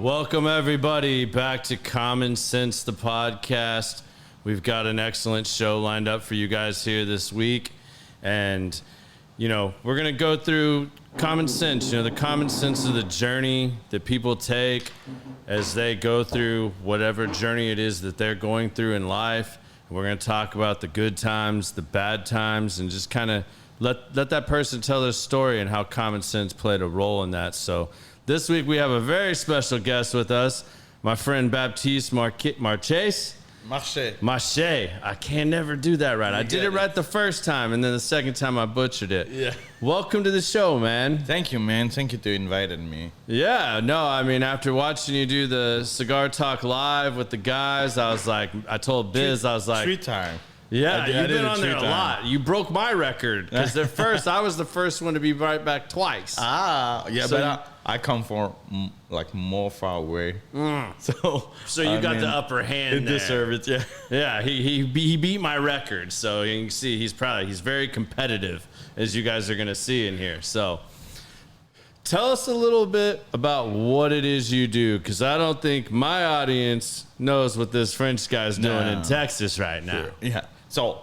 Welcome, everybody, back to Common Sense, the podcast. We've got an excellent show lined up for you guys here this week. And, you know, we're going to go through common sense, the common sense of the journey that people take as they go through whatever journey it is that they're going through in life. And we're going to talk about the good times, the bad times, and just kind of let that person tell their story and how common sense played a role in that. So this week we have a very special guest with us, my friend Baptiste Marchais. Marchais. I can never do that right. I did it right the first time, and then the second time I butchered it. Yeah. Welcome to the show, man. Thank you, man. Thank you to invited me. Yeah. No, I mean, after watching you do the Cigar Talk live with the guys, I was like, I told Biz, I was like, 3 times. Yeah, you've been on there a lot. You broke my record because at first I was the first one to be right back twice. Yeah, so, but I come from more far away. So you got the upper hand there. Deserve it, yeah. Yeah, he beat my record, so you can see he's very competitive, as you guys are gonna see in here. So tell us a little bit about what it is you do, because I don't think my audience knows what this French guy's doing in Texas right now. Sure. Yeah. So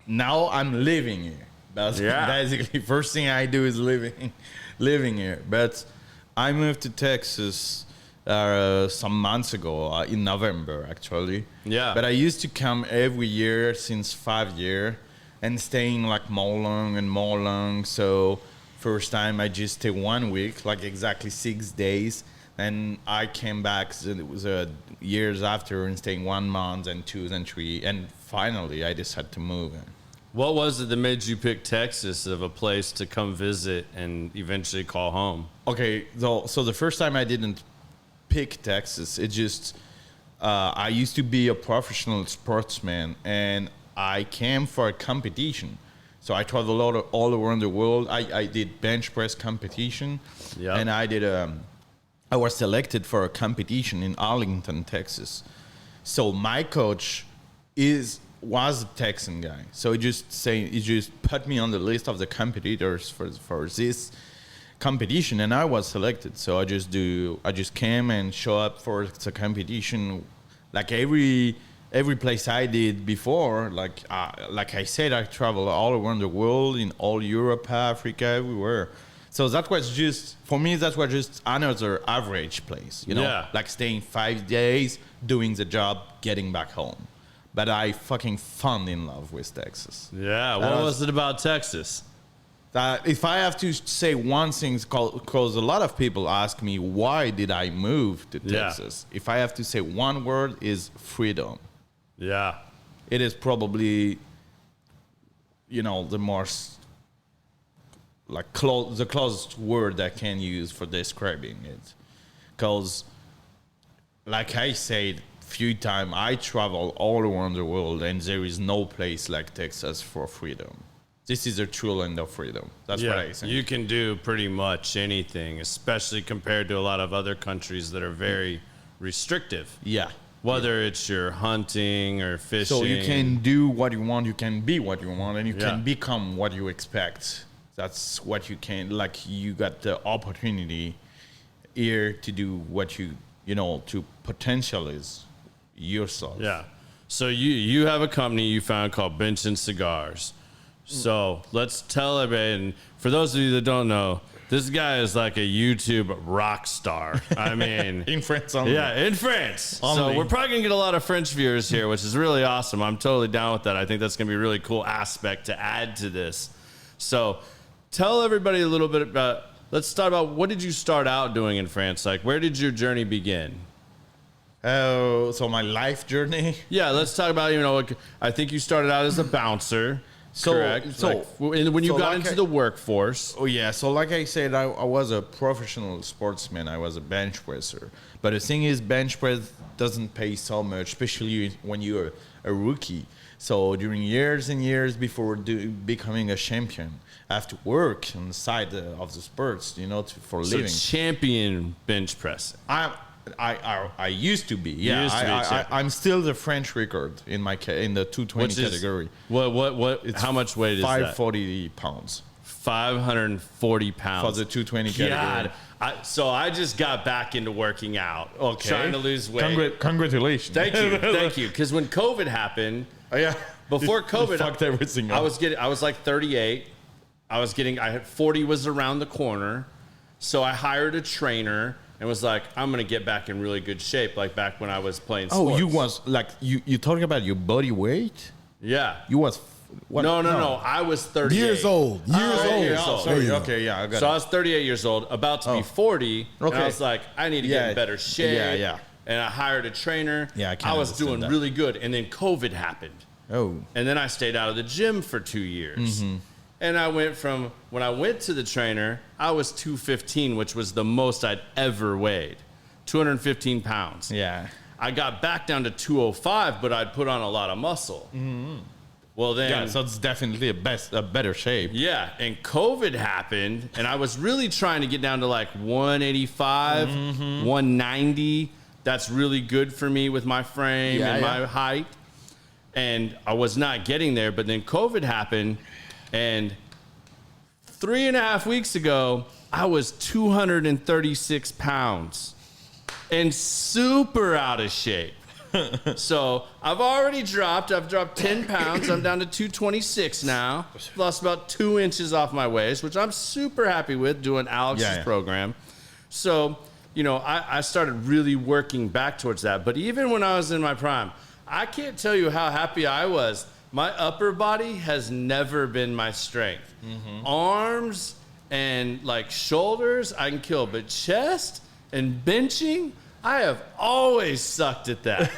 now I'm living here. That's basically first thing I do is living here. But I moved to Texas some months ago, in November actually. Yeah. But I used to come every year since 5 years and staying like more long. So first time I just stayed 1 week, like exactly 6 days. And I came back, so it was years after, and staying 1 month and 2 and 3. And finally, I decided to move. What was it that made you pick Texas of a place to come visit and eventually call home? Okay, so the first time I didn't pick Texas, it just, I used to be a professional sportsman, and I came for a competition. So I traveled all around the world. I did bench press competition, and I was selected for a competition in Arlington, Texas. So my coach was a Texan guy. So he just put me on the list of the competitors for this competition, and I was selected. So I just came and show up for the competition, like every place I did before. Like I said, I traveled all around the world, in all Europe, Africa, everywhere. So that was just, for me, that was just another average place, like staying 5 days, doing the job, getting back home. But I fucking fell in love with Texas. Yeah, what was it about Texas? If I have to say one thing, because a lot of people ask me, why did I move to Texas? If I have to say one word, is freedom. Yeah. It is probably, the most, the closest word I can use for describing it. Because, like I said few times, I travel all around the world, and there is no place like Texas for freedom. This is a true land of freedom. That's what I think. You can do pretty much anything, especially compared to a lot of other countries that are very restrictive. Yeah. Whether it's your hunting or fishing. So you can do what you want, you can be what you want, and you can become what you expect. That's what you can, you got the opportunity here to do what to potentialize yourself. Yeah. So you have a company you found called Bench and Cigars. So let's tell everybody, and for those of you that don't know, this guy is like a YouTube rock star. I mean, in France only. Yeah, in France. Only. So we're probably going to get a lot of French viewers here, which is really awesome. I'm totally down with that. I think that's going to be a really cool aspect to add to this. So tell everybody a little bit about, let's start about, what did you start out doing in France? Like, where did your journey begin? So my life journey? Yeah, let's talk about, I think you started out as a bouncer. Correct. So when you got into the workforce. Oh yeah. So like I said, I was a professional sportsman. I was a bench presser. But the thing is, bench press doesn't pay so much, especially when you're a rookie. So during years and years before becoming a champion, I have to work on the side of the sports, for living. So champion bench pressing. I used to be, yeah. I'm still the French record in the 220 category. What? How much weight is that? 540 pounds. 540 pounds. For the 220 category. So I just got back into working out, trying to lose weight. Congratulations. Thank you. Because when COVID happened, before COVID, fucked everything up. I was like 38. I had 40 was around the corner. So I hired a trainer and was like, I'm going to get back in really good shape, like back when I was playing sports. Oh, you was like, you talking about your body weight? Yeah. You was... What? No. I was 38. Years old. Sorry. Okay, yeah, I got it. So I was 38 years old, about to be 40. And I was like, I need to get in better shape. Yeah. And I hired a trainer. Yeah, I was doing really good. And then COVID happened. Oh. And then I stayed out of the gym for 2 years. Mm-hmm. And I went from, when I went to the trainer, I was 215, which was the most I'd ever weighed. 215 pounds. Yeah. I got back down to 205, but I'd put on a lot of muscle. Mm-hmm. Well, then, so it's definitely a better shape. Yeah, and COVID happened, and I was really trying to get down to like 185, 190. That's really good for me with my frame and my height. And I was not getting there, but then COVID happened, and 3.5 weeks ago, I was 236 pounds and super out of shape. So I've already dropped. I've dropped 10 pounds. I'm down to 226 now. Lost about 2 inches off my waist, which I'm super happy with doing Alex's program. So, I started really working back towards that. But even when I was in my prime, I can't tell you how happy I was. My upper body has never been my strength. Mm-hmm. Arms and like shoulders, I can kill. But chest and benching, I have always sucked at that.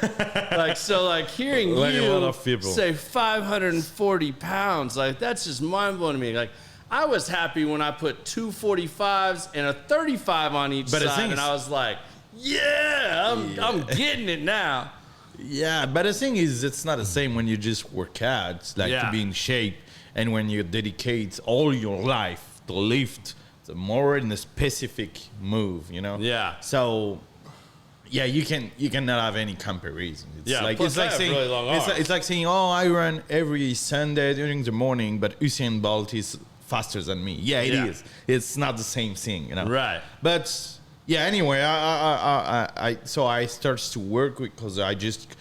Hearing you say 540 pounds, that's just mind blowing to me. Like, I was happy when I put 245s and a 35 on each side, and I was like, I'm getting it now. Yeah, but the thing is, it's not the same when you just work out, to be in shape, and when you dedicate all your life to lift the more in a specific move, Yeah. So. Yeah, you cannot have any comparison. Plus I have really long arms. It's like saying, I run every Sunday during the morning, but Usain Bolt is faster than me. Yeah, it is. It's not the same thing, Right. But anyway, so I started to work because I just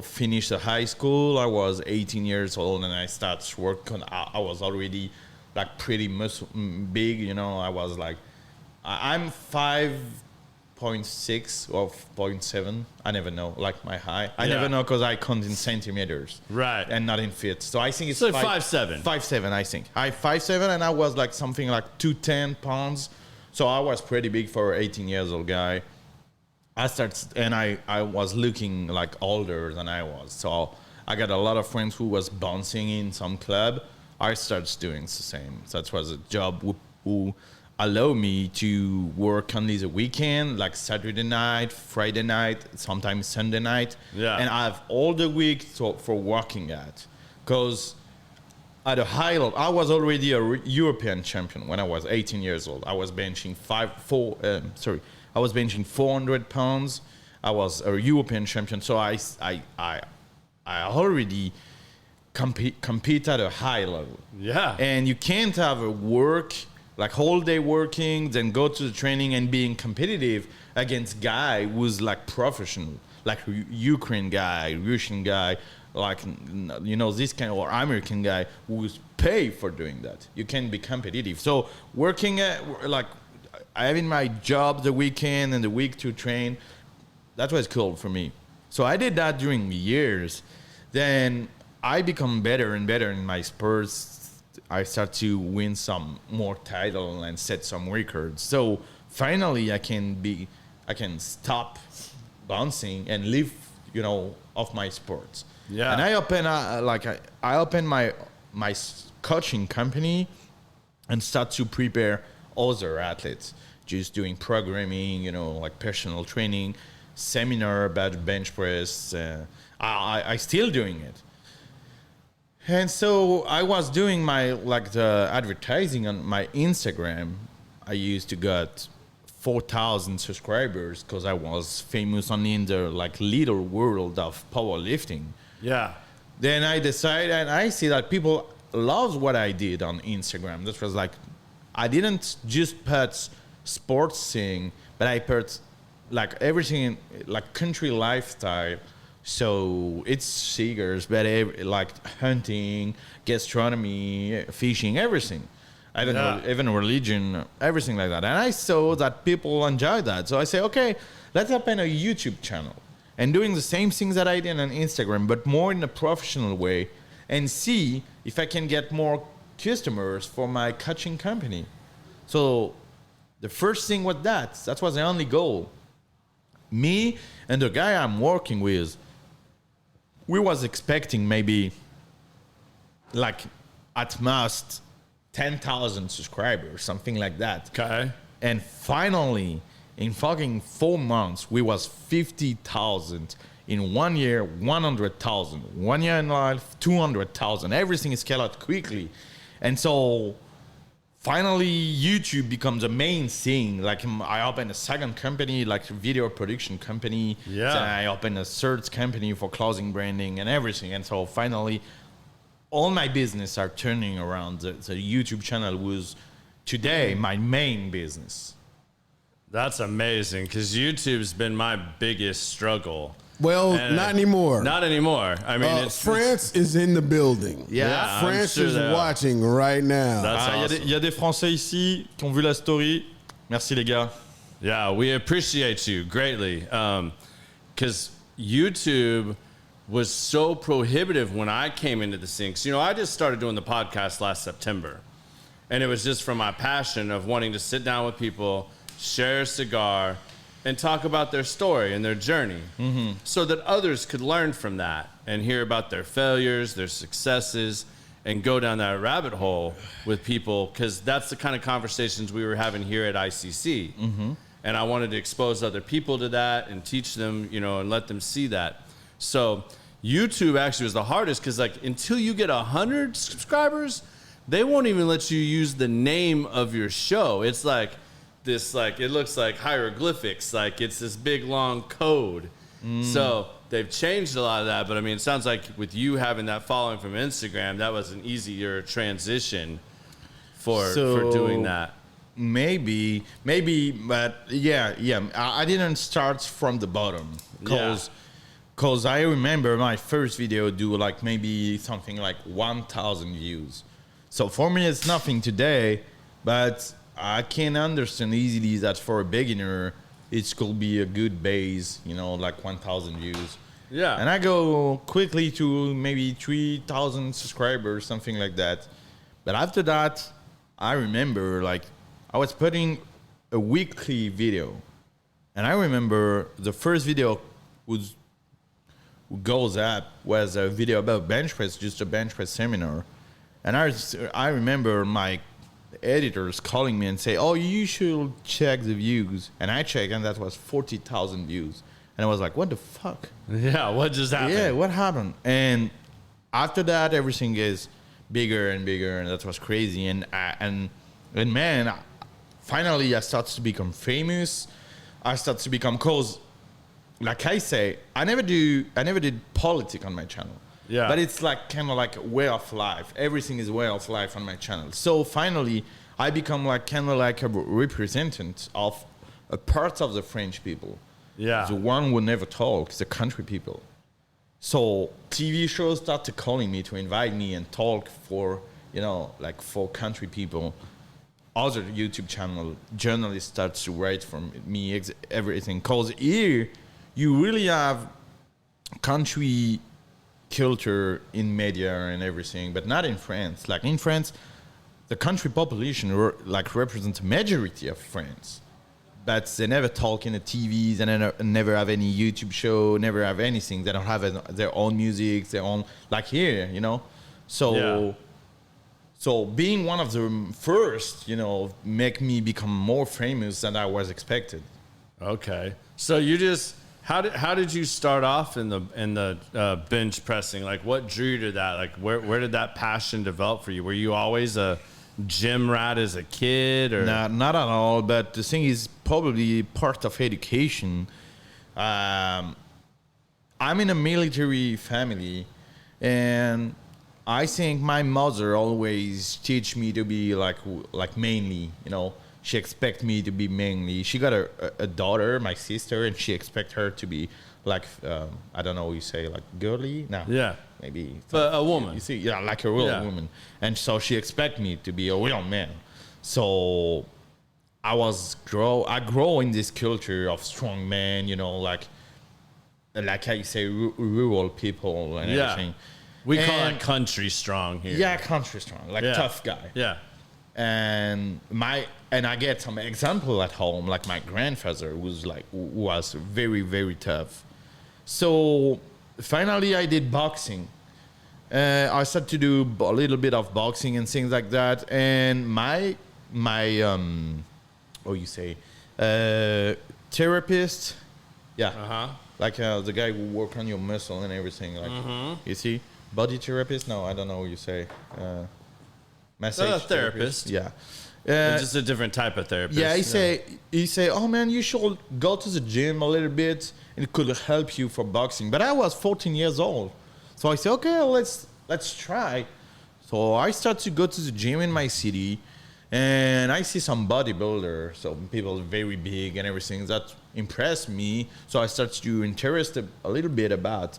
finished the high school. I was 18 years old and I started to work. I was already like pretty big. I was like, I'm 5.6 or 0.7. I never know, like my height. I never know because I count in centimeters. Right. And not in feet. So I think it's like 5'7". 5'7", I think. I 5'7", and I was like something like 210 pounds. So I was pretty big for an 18 years old guy. I was looking like older than I was. So I got a lot of friends who was bouncing in some club. I started doing the same. So that was a job who allowed me to work only the weekend, like Saturday night, Friday night, sometimes Sunday night. Yeah. And I have all the week for working at. Because at a high level, I was already a European champion when I was 18 years old. I was benching 400 pounds. I was a European champion, so I already compete at a high level. Yeah. And you can't have a work like whole day working, then go to the training and being competitive against guy who's like professional, like Ukraine guy, Russian guy, like this kind of, or American guy who's paid for doing that. You can be competitive. So working at having my job the weekend and the week to train, that was cool for me. So I did that during years. Then I become better and better in my sports. I start to win some more title and set some records. So finally I can stop bouncing and live, off my sports. Yeah. And I open my coaching company and start to prepare other athletes, just doing programming, like personal training, seminar about bench press. I still doing it. And so I was doing the advertising on my Instagram. I used to get 4,000 subscribers because I was famous only in the little world of powerlifting. Yeah. Then I decided, and I see that people loves what I did on Instagram. That was like, I didn't just put sports thing, but I put like everything, like country lifestyle. So it's cigars, but like hunting, gastronomy, fishing, everything. I don't know, even religion, everything like that. And I saw that people enjoy that. So I say, okay, let's open a YouTube channel and doing the same things that I did on Instagram, but more in a professional way, and see if I can get more customers for my coaching company. So the first thing was that was the only goal. Me and the guy I'm working with, we was expecting maybe like at most 10,000 subscribers, something like that. Okay. And finally, in fucking 4 months, we was 50,000. In 1 year, 100,000. 1 year and a half, 200,000. Everything is scaled out quickly. And so finally, YouTube becomes a main thing. Like I opened a second company, like a video production company. Yeah. Then I opened a third company for clothing branding and everything. And so finally, all my business are turning around. The YouTube channel was today my main business. That's amazing, because YouTube's been my biggest struggle. Well, not anymore. Not anymore. I mean, France is in the building. Yeah, France sure is watching right now. That's awesome. Il y a des Français ici qui ont vu la story. Merci les gars. Yeah, we appreciate you greatly, because YouTube was so prohibitive when I came into the scene. 'Cause, I just started doing the podcast last September, and it was just from my passion of wanting to sit down with people, share a cigar, and talk about their story and their journey, so that others could learn from that and hear about their failures, their successes, and go down that rabbit hole with people, because that's the kind of conversations we were having here at ICC. And I wanted to expose other people to that and teach them, and let them see that. So YouTube actually was the hardest, because like until you get 100 subscribers, they won't even let you use the name of your show. It's like this, like it looks like hieroglyphics, like it's this big long code. So they've changed a lot of that, but I mean, it sounds like with you having that following from Instagram, that was an easier transition for doing that. Maybe, but yeah. I didn't start from the bottom, because I remember my first video do like maybe something like 1,000 views. So for me, it's nothing today, but I can understand easily that for a beginner, it could be a good base, like 1,000 views. Yeah. And I go quickly to maybe 3,000 subscribers, something like that. But after that, I remember like I was putting a weekly video. And I remember the first video goes up was a video about bench press, just a bench press seminar. And I remember my editors calling me and say, "Oh, you should check the views." And I checked, and that was 40,000 views. And I was like, "What the fuck?" Yeah, what just happened? Yeah, what happened? And after that, everything is bigger and bigger, and that was crazy. And man, finally, I started to become famous. I started to become, cause, like I say, I never did politics on my channel. Yeah. But it's like kind of like a way of life. Everything is way of life on my channel. So finally, I become like kind of like a representative of a part of the French people. Yeah. The one who never talk, the country people. So TV shows started calling me to invite me and talk for, like for country people. Other YouTube channel journalists start to write for me everything. Cause here you really have country culture in media and everything, but not in France. Like in France, the country population represents a majority of France, but they never talk in the TVs, and never have any YouTube show, never have anything. They don't have their own music, their own, like here, So being one of the first, make me become more famous than I was expected. Okay, so you just how did you start off in the bench pressing? Like, what drew you to that? Like, where did that passion develop for you? Were you always a gym rat as a kid, or not at all? But the thing is, probably part of education. I'm in a military family, and I think my mother always teach me to be like manly, She expect me to be manly. She got a daughter, my sister, and she expect her to be like, I don't know what you say, like girly? No. Yeah. Maybe. But a woman. You see, yeah, like a real woman. And so she expect me to be a real man. So I grow in this culture of strong men, like how you say, rural people and everything. We call it country strong here. Yeah, country strong, tough guy. Yeah. And I get some example at home, like my grandfather was very, very tough. So finally I did boxing. I started to do a little bit of boxing and things like that. And my therapist, like the guy who work on your muscle and everything, you see, body therapist. No, I don't know what you say. Massage therapist. Yeah. Just a different type of therapist. Yeah, he say, oh man, you should go to the gym a little bit. It could help you for boxing. But I was 14 years old, so I said, okay, let's try. So I start to go to the gym in my city, and I see some bodybuilder, so people very big and everything that impressed me. So I start to interest a little bit about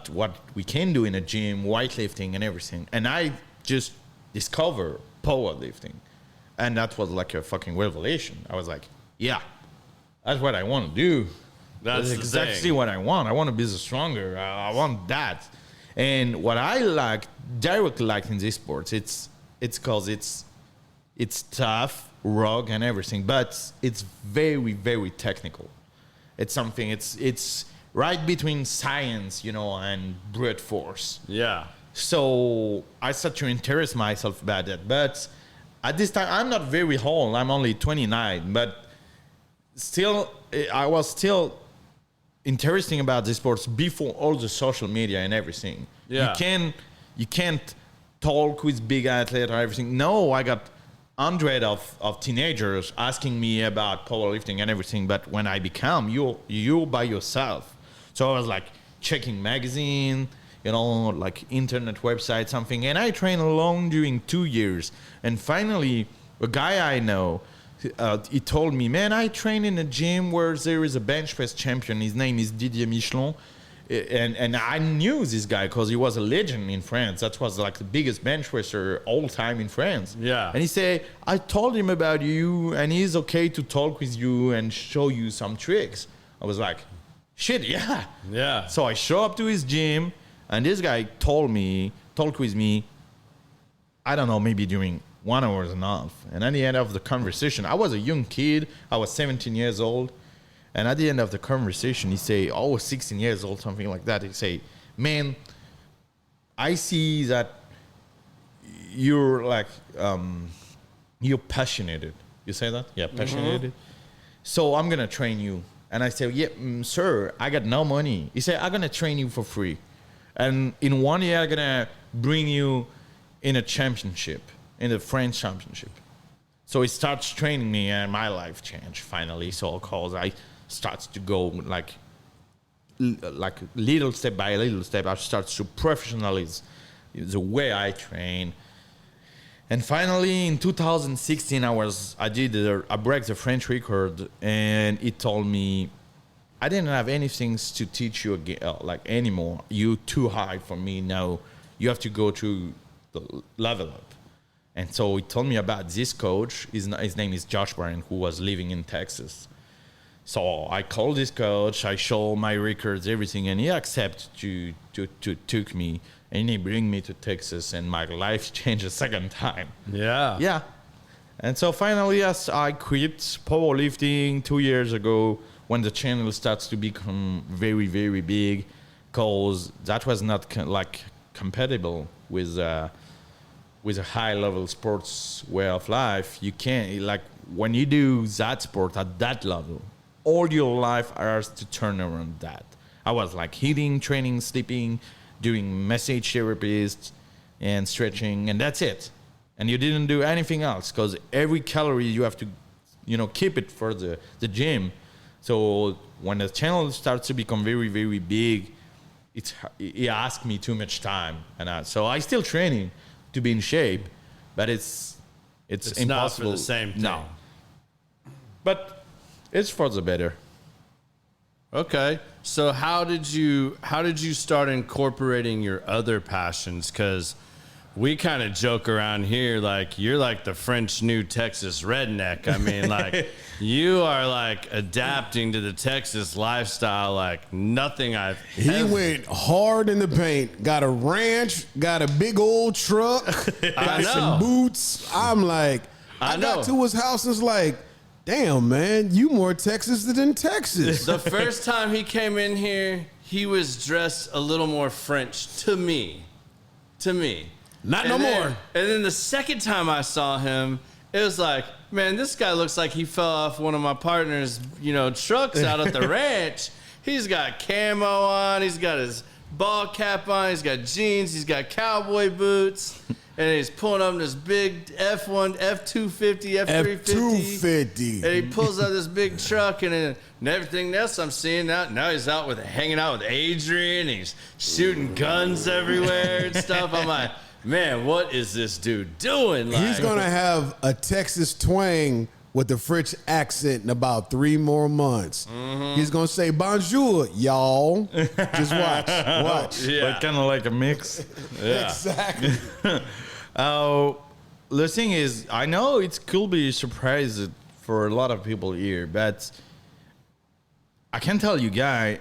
what we can do in a gym, weightlifting and everything. And I just discover powerlifting. And that was like a fucking revelation. I was like, yeah, that's what I want to do. That's exactly what I want. I want to be stronger. I want that. And what I directly like in this sport, it's because it's tough, rugged, and everything, but it's very, very technical. It's something. It's right between science, and brute force. Yeah. So I started to interest myself about that, but at this time, I'm not very old. I'm only 29, but still, I was still interesting about this sports before all the social media and everything. Yeah. You can't talk with big athletes or everything. No, I got hundreds of teenagers asking me about powerlifting and everything. But when I become you by yourself, so I was like checking magazine, like internet website, something. And I trained alone during 2 years. And finally, a guy I know, he told me, man, I train in a gym where there is a bench press champion. His name is Didier Michelon. And I knew this guy because he was a legend in France. That was like the biggest bench presser all time in France. Yeah. And he said, I told him about you and he's okay to talk with you and show you some tricks. I was like, shit, yeah. Yeah. So I show up to his gym. And this guy talked with me, I don't know, maybe during 1 hour and a half. And at the end of the conversation, I was a young kid. I was 17 years old. And at the end of the conversation, he say, 16 years old, something like that. He say, man, I see that you're you're passionate. You say that? Yeah, passionate. Mm-hmm. So I'm going to train you. And I say, yeah, sir, I got no money. He said, I'm going to train you for free. And in 1 year, I'm going to bring you in a championship, in the French championship. So he starts training me and my life changed finally. So because I started to go like little step by little step, I started to professionalize the way I train. And finally in 2016, I broke the French record and it told me, I didn't have anything to teach you anymore. You're too high for me now. You have to go to the level up. And so he told me about this coach. His name is Josh Bryan, who was living in Texas. So I called this coach. I showed my records, everything, and he accepted to took me. And he bring me to Texas, and my life changed a second time. Yeah. Yeah. And so finally, I quit powerlifting 2 years ago, when the channel starts to become very, very big, because that was not compatible with a high-level sports way of life. You can't, when you do that sport at that level, all your life has to turn around that. I was eating, training, sleeping, doing massage therapists and stretching, and that's it. And you didn't do anything else, because every calorie you have to, keep it for the gym. So when the channel starts to become very, very big, it asked me too much time, and so I still training to be in shape, but it's impossible. Not for the same thing. No, but it's for the better. Okay. So how did you start incorporating your other passions? Because we kind of joke around here like you're like the French New Texas redneck. I mean, like you are like adapting to the Texas lifestyle like nothing I've He ever. went hard in the paint. Got a ranch, got a big old truck, got some boots. I'm like, I know. got to his house and was like, damn, man, you more Texas than Texas. The first time he came in here, he was dressed a little more French to me. Not no more. And then the second time I saw him, it was like, man, this guy looks like he fell off one of my partner's, trucks out at the ranch. He's got camo on. He's got his ball cap on. He's got jeans. He's got cowboy boots. And he's pulling up this big F1, F250, F350. F250. And he pulls out this big truck and everything else I'm seeing now he's hanging out with Adrian. He's shooting guns everywhere and stuff. I'm like, man, what is this dude doing? Like, He's going to have a Texas twang with a French accent in about 3 more months. Mm-hmm. He's going to say, bonjour, y'all. Just watch. Yeah. But kind of like a mix. Yeah. Exactly. The thing is, I know it could be a surprise for a lot of people here, but I can tell you, guy,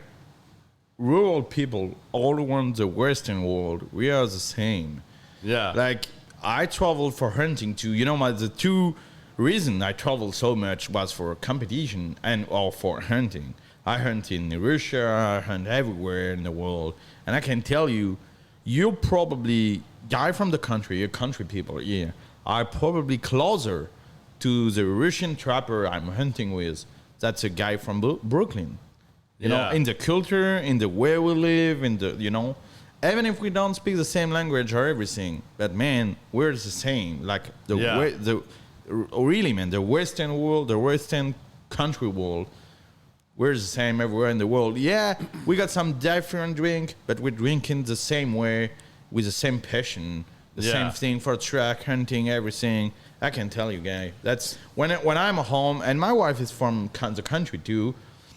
rural people all around the Western world, we are the same. Yeah. Like, I traveled for hunting too. The two reason I traveled so much was for competition or for hunting. I hunt in Russia, I hunt everywhere in the world. And I can tell you, you're probably, guy from the country, your country people here, are probably closer to the Russian trapper I'm hunting with. That's a guy from Brooklyn. You know, in the culture, in the way we live, even if we don't speak the same language or everything, but man, we're the same. Like really, man, the Western world, the Western country world, we're the same everywhere in the world. Yeah, we got some different drink, but we're drinking the same way with the same passion, the same thing for track hunting, everything. I can tell you, guy, that's when I'm home, and my wife is from the country too,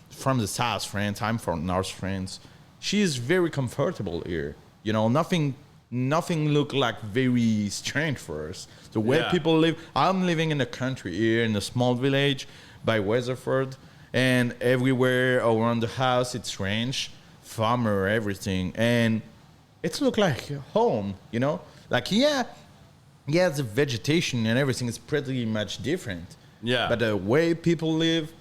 from the South France. I'm from North France. She is very comfortable here. Nothing look like very strange for us. The way people live. I'm living in the country here in a small village by Weatherford, and everywhere around the house it's ranch, farmer, everything, and it's look like home. Like the vegetation and everything is pretty much different. Yeah, but the way people live,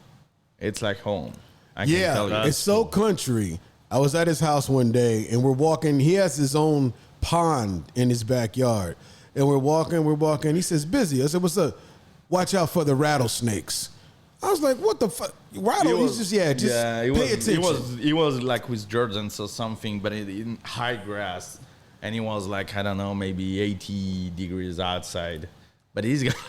it's like home. I can tell you. It's so country. I was at his house one day, and we're walking. He has his own pond in his backyard. And we're walking. He says, busy. I said, what's up? Watch out for the rattlesnakes. I was like, what the fuck? He's pay attention. He was like with Jordans or something, but in high grass. And he was like, I don't know, maybe 80 degrees outside. But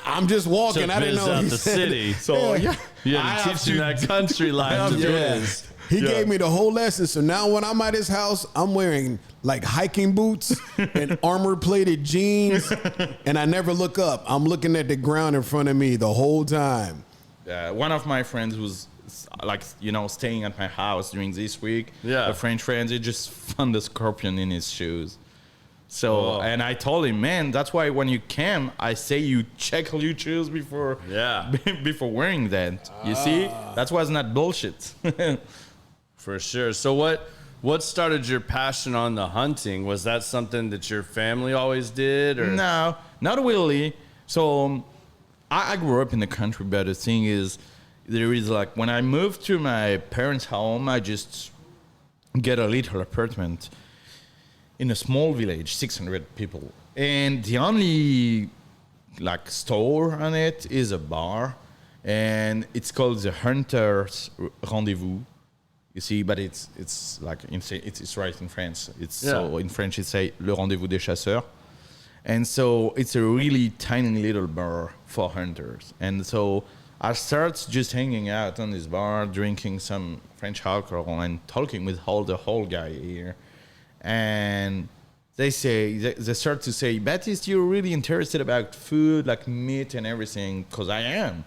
I'm just walking. I didn't know out he the said city. So you had to teach him that country life to do this. He gave me the whole lesson. So now when I'm at his house, I'm wearing like hiking boots and armor-plated jeans, and I never look up. I'm looking at the ground in front of me the whole time. One of my friends was staying at my house during this week. A French friend, he just found a scorpion in his shoes. So, and I told him, man, that's why when you camp, I say you check all your shoes before before wearing that. You see? That was not bullshit. For sure. So what started your passion on the hunting? Was that something that your family always did? Or? No, not really. So I grew up in the country, but the thing is, there is like, when I moved to my parents' home, I just get a little apartment in a small village, 600 people. And the only like store on it is a bar, and it's called the Hunter's Rendezvous. You see, but it's like it's right in France. So in French it's say Le Rendezvous des Chasseurs. And so it's a really tiny little bar for hunters. And so I start just hanging out on this bar, drinking some French alcohol and talking with the whole guy here. and they start to say, Baptiste, you're really interested about food, like meat and everything, because I am.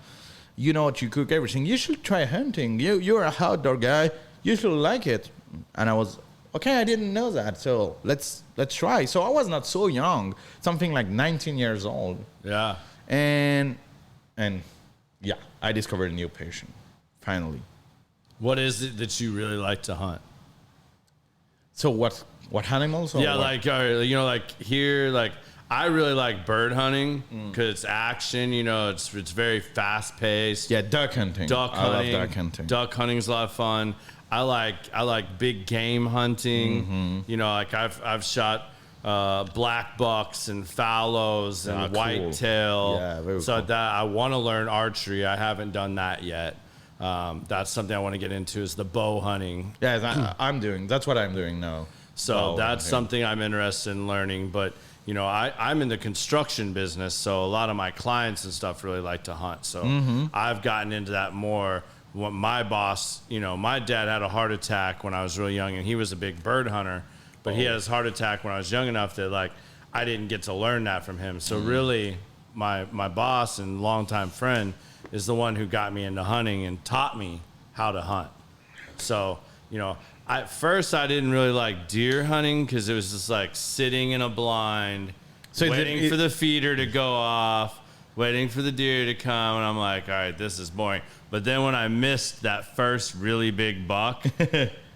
You know what, you cook everything. You should try hunting. You're a outdoor guy. You should like it. And I was, okay, I didn't know that. So let's try. So I was not so young, something like 19 years old. Yeah. And yeah, I discovered a new passion, finally. What is it that you really like to hunt? So what animals? Or Yeah, what? like, like here, like I really like bird hunting because it's action. It's very fast paced. Yeah, duck hunting. I love duck hunting. Duck hunting's a lot of fun. I like big game hunting. Like I've shot black bucks and fallows and cool. whitetail. Yeah, very so cool. that I want to learn archery. I haven't done that yet. That's something I want to get into is the bow hunting. Yeah, that's what I'm doing now. So that's something I'm interested in learning. But, I'm in the construction business, so a lot of my clients and stuff really like to hunt. So I've gotten into that more. When my boss, my dad had a heart attack when I was really young, and he was a big bird hunter. But he had his heart attack when I was young enough that, like, I didn't get to learn that from him. So really, my boss and longtime friend is the one who got me into hunting and taught me how to hunt. So, at first I didn't really like deer hunting because it was just like sitting in a blind, waiting for the feeder to go off, waiting for the deer to come, and I'm like, all right, this is boring. But then when I missed that first really big buck,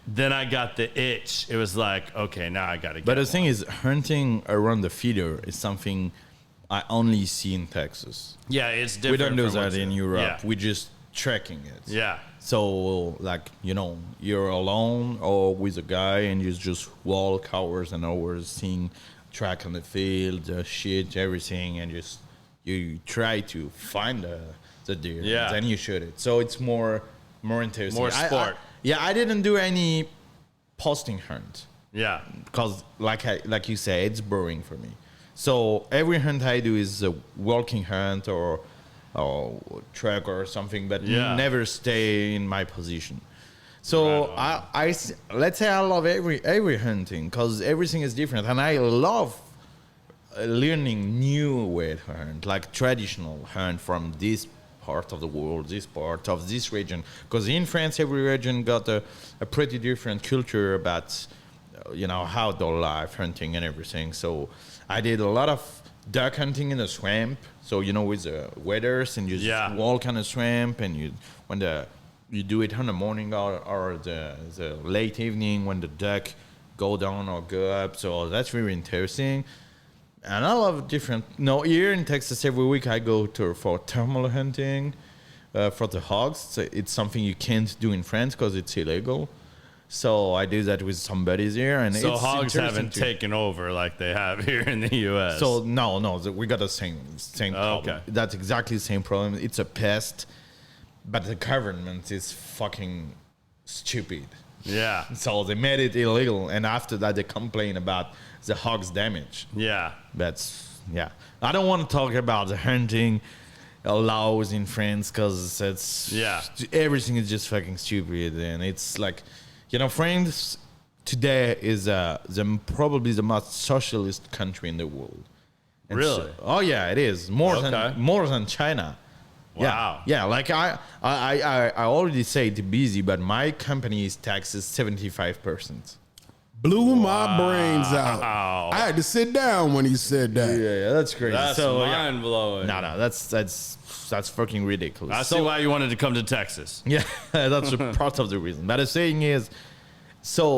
then I got the itch. It was like, okay, now I got to get But the one. thing is, hunting around the feeder is something I only see in Texas. Yeah, it's different. We don't do from that what's in Europe. Yeah. We're just tracking it. Yeah. So, like, you're alone or with a guy and you just walk hours and hours, seeing track on the field, shit, everything, and you try to find the deer. Yeah. Then you shoot it. So it's more interesting. More sport. I didn't do any posting hunt Yeah. because, like you say, it's boring for me. So every hunt I do is a walking hunt or track or something, but never stay in my position. So let's say I love every hunting because everything is different, and I love learning new way to hunt, like traditional hunt from this part of the world, this part of this region. Because in France, every region got a pretty different culture about outdoor life, hunting, and everything. So I did a lot of duck hunting in the swamp. So with the weathers, and you just walk on the swamp, and you do it in the morning or the late evening when the duck go down or go up. So that's very interesting. And I love different. Here in Texas, every week I go for thermal hunting for the hogs. So it's something you can't do in France because it's illegal. So I do that with some buddies here, and So it's hogs haven't interesting taken over like they have here in the U.S. So no, we got the same problem. Okay. That's exactly the same problem. It's a pest, but the government is fucking stupid. Yeah. So they made it illegal, and after that they complain about the hogs' damage. Yeah. I don't want to talk about the hunting laws in France because everything is just fucking stupid, and it's like, France today is probably the most socialist country in the world. And Really? It is more than China. Wow. Yeah. Like I already say it's busy, but my company's tax is 75%. Blew my brains out. I had to sit down when he said that. Yeah, that's crazy. That's mind blowing. No, that's fucking ridiculous. I see why you wanted to come to Texas. Yeah, that's a part of the reason. But the saying is, that's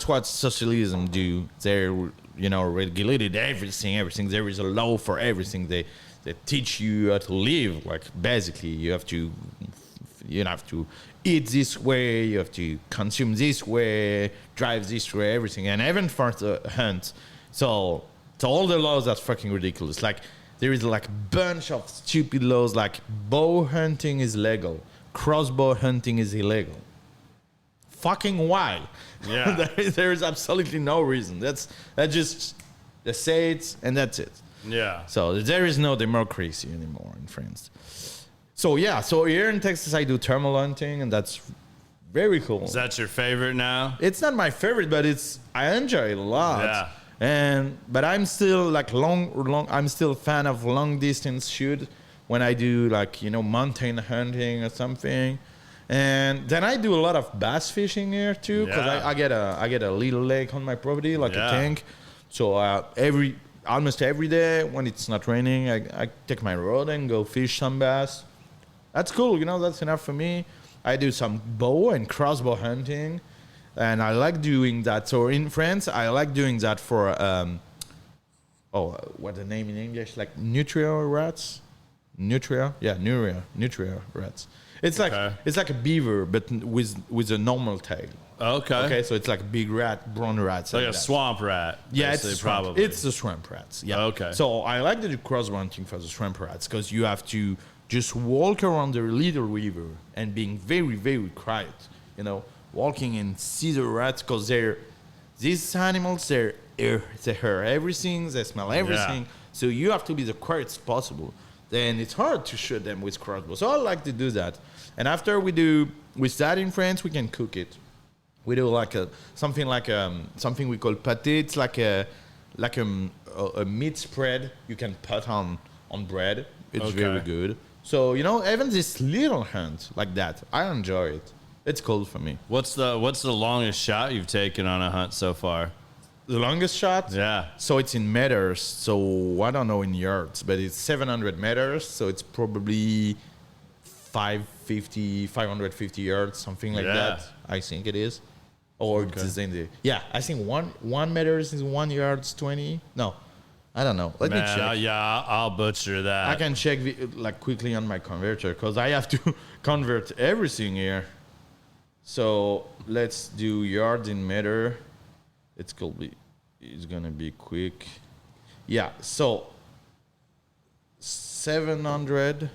what socialism do. They're, regulated everything. There is a law for everything. They teach you how to live. Like, basically, you have to eat this way, you have to consume this way, drive this way, everything. And even for the hunt. So all the laws are fucking ridiculous. Like, there is like a bunch of stupid laws, like bow hunting is legal, crossbow hunting is illegal. Fucking why? Yeah. there is absolutely no reason. That's just, they say it and that's it. Yeah. So there is no democracy anymore in France. So here in Texas, I do thermal hunting, and that's Very cool. Is that your favorite now? It's not my favorite, but I enjoy it a lot. Yeah. But I'm still like I'm still a fan of long distance shoot when I do like, mountain hunting or something. And then I do a lot of bass fishing here too, because Yeah. I get a little lake on my property, like Yeah. a tank. So almost every day when it's not raining, I take my rod and go fish some bass. That's cool, that's enough for me. I do some bow and crossbow hunting, and I like doing that. So in France, I like doing that for what the name in English? Like nutria rats? Nutria rats. It's like a beaver, but with a normal tail. Okay. Okay, so it's like a big rat, brown rats. Like a that. swamp rat. Yeah, it's basically, a swamp. probably. It's the swamp rats. Yeah. Okay. So I like to do crossbow hunting for the swamp rats because you have to just walk around the little river and being very, very quiet. Walking and see the rats because these animals they hear everything, they smell everything. Yeah. So you have to be the quietest possible. Then it's hard to shoot them with crossbow. So I like to do that. And after with that in France, we can cook it. We do like something we call pâté. It's like a meat spread you can put on bread. It's very good. So even this little hunt like that, I enjoy it. It's cool for me. What's the longest shot you've taken on a hunt so far? The longest shot? Yeah. So it's in meters. So I don't know in yards, but it's 700 meters. So it's probably 550 yards, something like that. I think it is. Or it's in the I think 1 meter is 1 yard 20. No, I don't know. Let me check. I'll butcher that. I can check quickly on my converter because I have to convert everything here. So let's do yards in meter. It's gonna be quick. Yeah. So 700.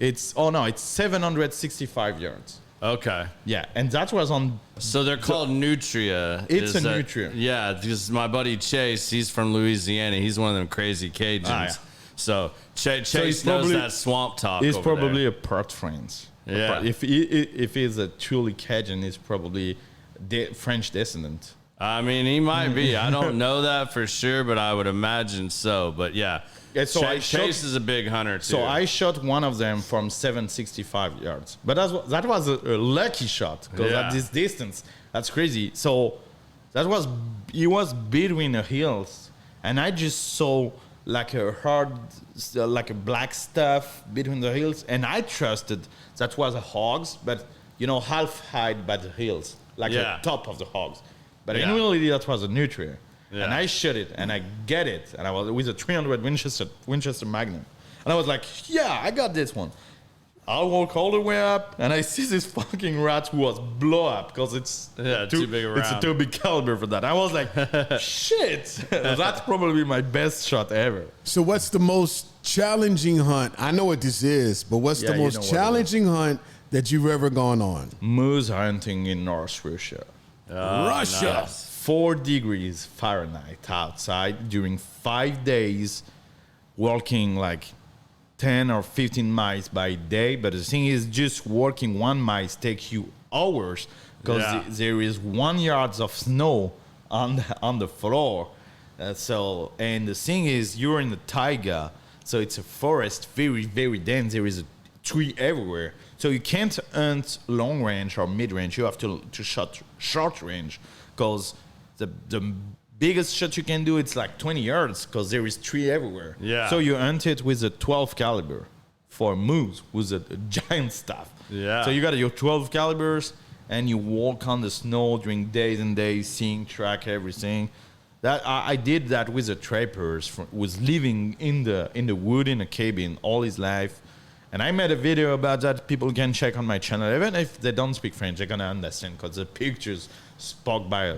It's 765 yards. Okay. Yeah, and that was on. So they're called nutria. It's nutria. Yeah, because my buddy Chase, he's from Louisiana. He's one of them crazy Cajuns. Yeah. So Chase knows probably- that swamp talk. He's over probably there. a part French. Yeah. If he's a truly Cajun, he's probably French descendant. I mean, he might be. I don't know that for sure, but I would imagine so. But yeah. Yeah, so Chase is a big hunter too. So I shot one of them from 765 yards, but that was a lucky shot because at this distance, that's crazy. So he was between the hills, and I just saw like a black stuff between the hills, and I trusted that was a hogs, but half hide by the hills, like the top of the hogs. But in reality, that was a nutria. Yeah. And I shot it, and I get it, and I was with a 300 Winchester Magnum, and I was like, "Yeah, I got this one." I walk all the way up, and I see this fucking rat who was blow up because it's too big a round. It's a too big caliber for that. I was like, "Shit!" That's probably my best shot ever. So what's the most challenging hunt? I know what this is, but what's the most challenging hunt that you've ever gone on? Moose hunting in North Russia. Russia. Nice. 4 degrees Fahrenheit outside during 5 days, walking like 10 or 15 miles by day. But the thing is, just walking 1 mile takes you hours because there is 1 yard of snow on the floor. And the thing is, you're in the taiga, so it's a forest, very, very dense. There is a tree everywhere. So you can't hunt long range or mid range. You have to shot short range because the biggest shot you can do it's like 20 yards because there is tree everywhere. Yeah. So you hunt it with a 12 caliber for moose with a giant staff. Yeah. So you got your 12 calibers and you walk on the snow during days and days, seeing, track everything. That I did that with a trapper who was living in the wood in a cabin all his life. And I made a video about that. People can check on my channel. Even if they don't speak French, they're going to understand because the pictures spoke by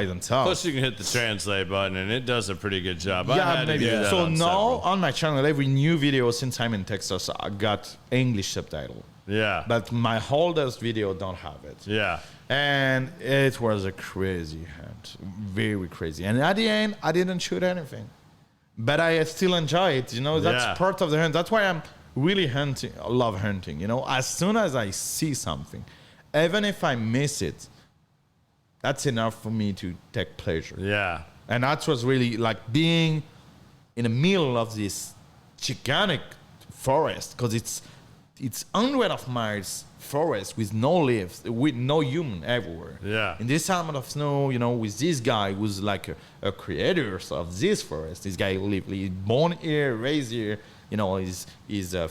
themselves. Plus, you can hit the translate button, and it does a pretty good job. So now on my channel, every new video since I'm in Texas, I got English subtitle. Yeah. But my oldest video don't have it. Yeah. And it was a crazy hunt. Very crazy. And at the end, I didn't shoot anything. But I still enjoy it. That's part of the hunt. That's why I'm really love hunting. As soon as I see something even if I miss it, that's enough for me to take pleasure. Yeah. And that was really like being in the middle of this gigantic forest, because it's hundreds of miles forest with no leaves, with no human everywhere. Yeah. In this amount of snow, you know, with this guy who's like a creator of this forest. This guy he's born here, raised here. You know, he's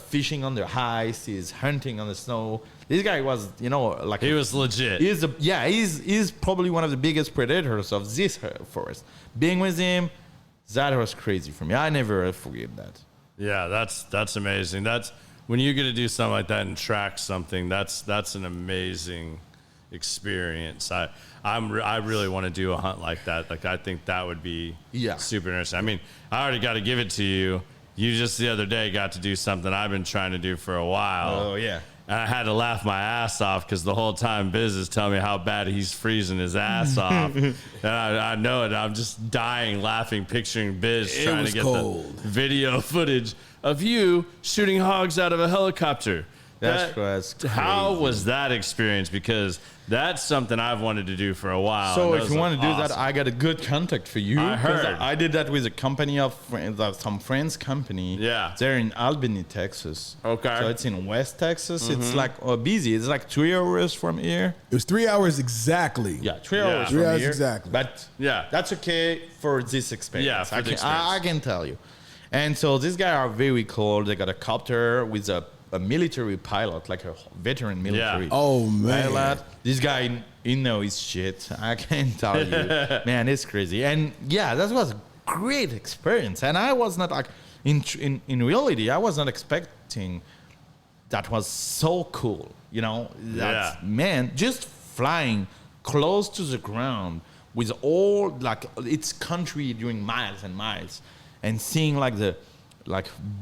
fishing on the ice. He's hunting on the snow. This guy was, you know, like He was legit. He's probably one of the biggest predators of this forest. Being with him, that was crazy for me. I never forget that. Yeah, that's amazing. That's when you get to do something like that and track something. That's an amazing experience. I really want to do a hunt like that. Like I think that would be super interesting. I mean, I already got to give it to you. You just the other day got to do something I've been trying to do for a while. Oh yeah. And I had to laugh my ass off because the whole time Biz is telling me how bad he's freezing his ass off. And I know it. I'm just dying laughing, picturing Biz trying to get the video footage of you shooting hogs out of a helicopter. That's crazy. How was that experience? Because that's something I've wanted to do for a while. So if you want to do that, I got a good contact for you. I heard. I did that with a company of friends, some friends' company. Yeah. They're in Albany, Texas. Okay. So it's in West Texas. It's like busy. It's like 3 hours from here. It was 3 hours exactly. Yeah, 3 hours 3 from hours here. exactly. But Yeah. that's okay for this experience. Yeah, for the experience. I can tell you. And so these guys are very cool. They got a copter with a military pilot, like a veteran military Oh, man. pilot. This guy, he knows his shit. I can tell you. Man, it's crazy. And yeah, that was a great experience. And I was not like, in reality, I was not expecting that was so cool. You know, that, man, just flying close to the ground with all, like, its country doing miles and miles, and seeing like the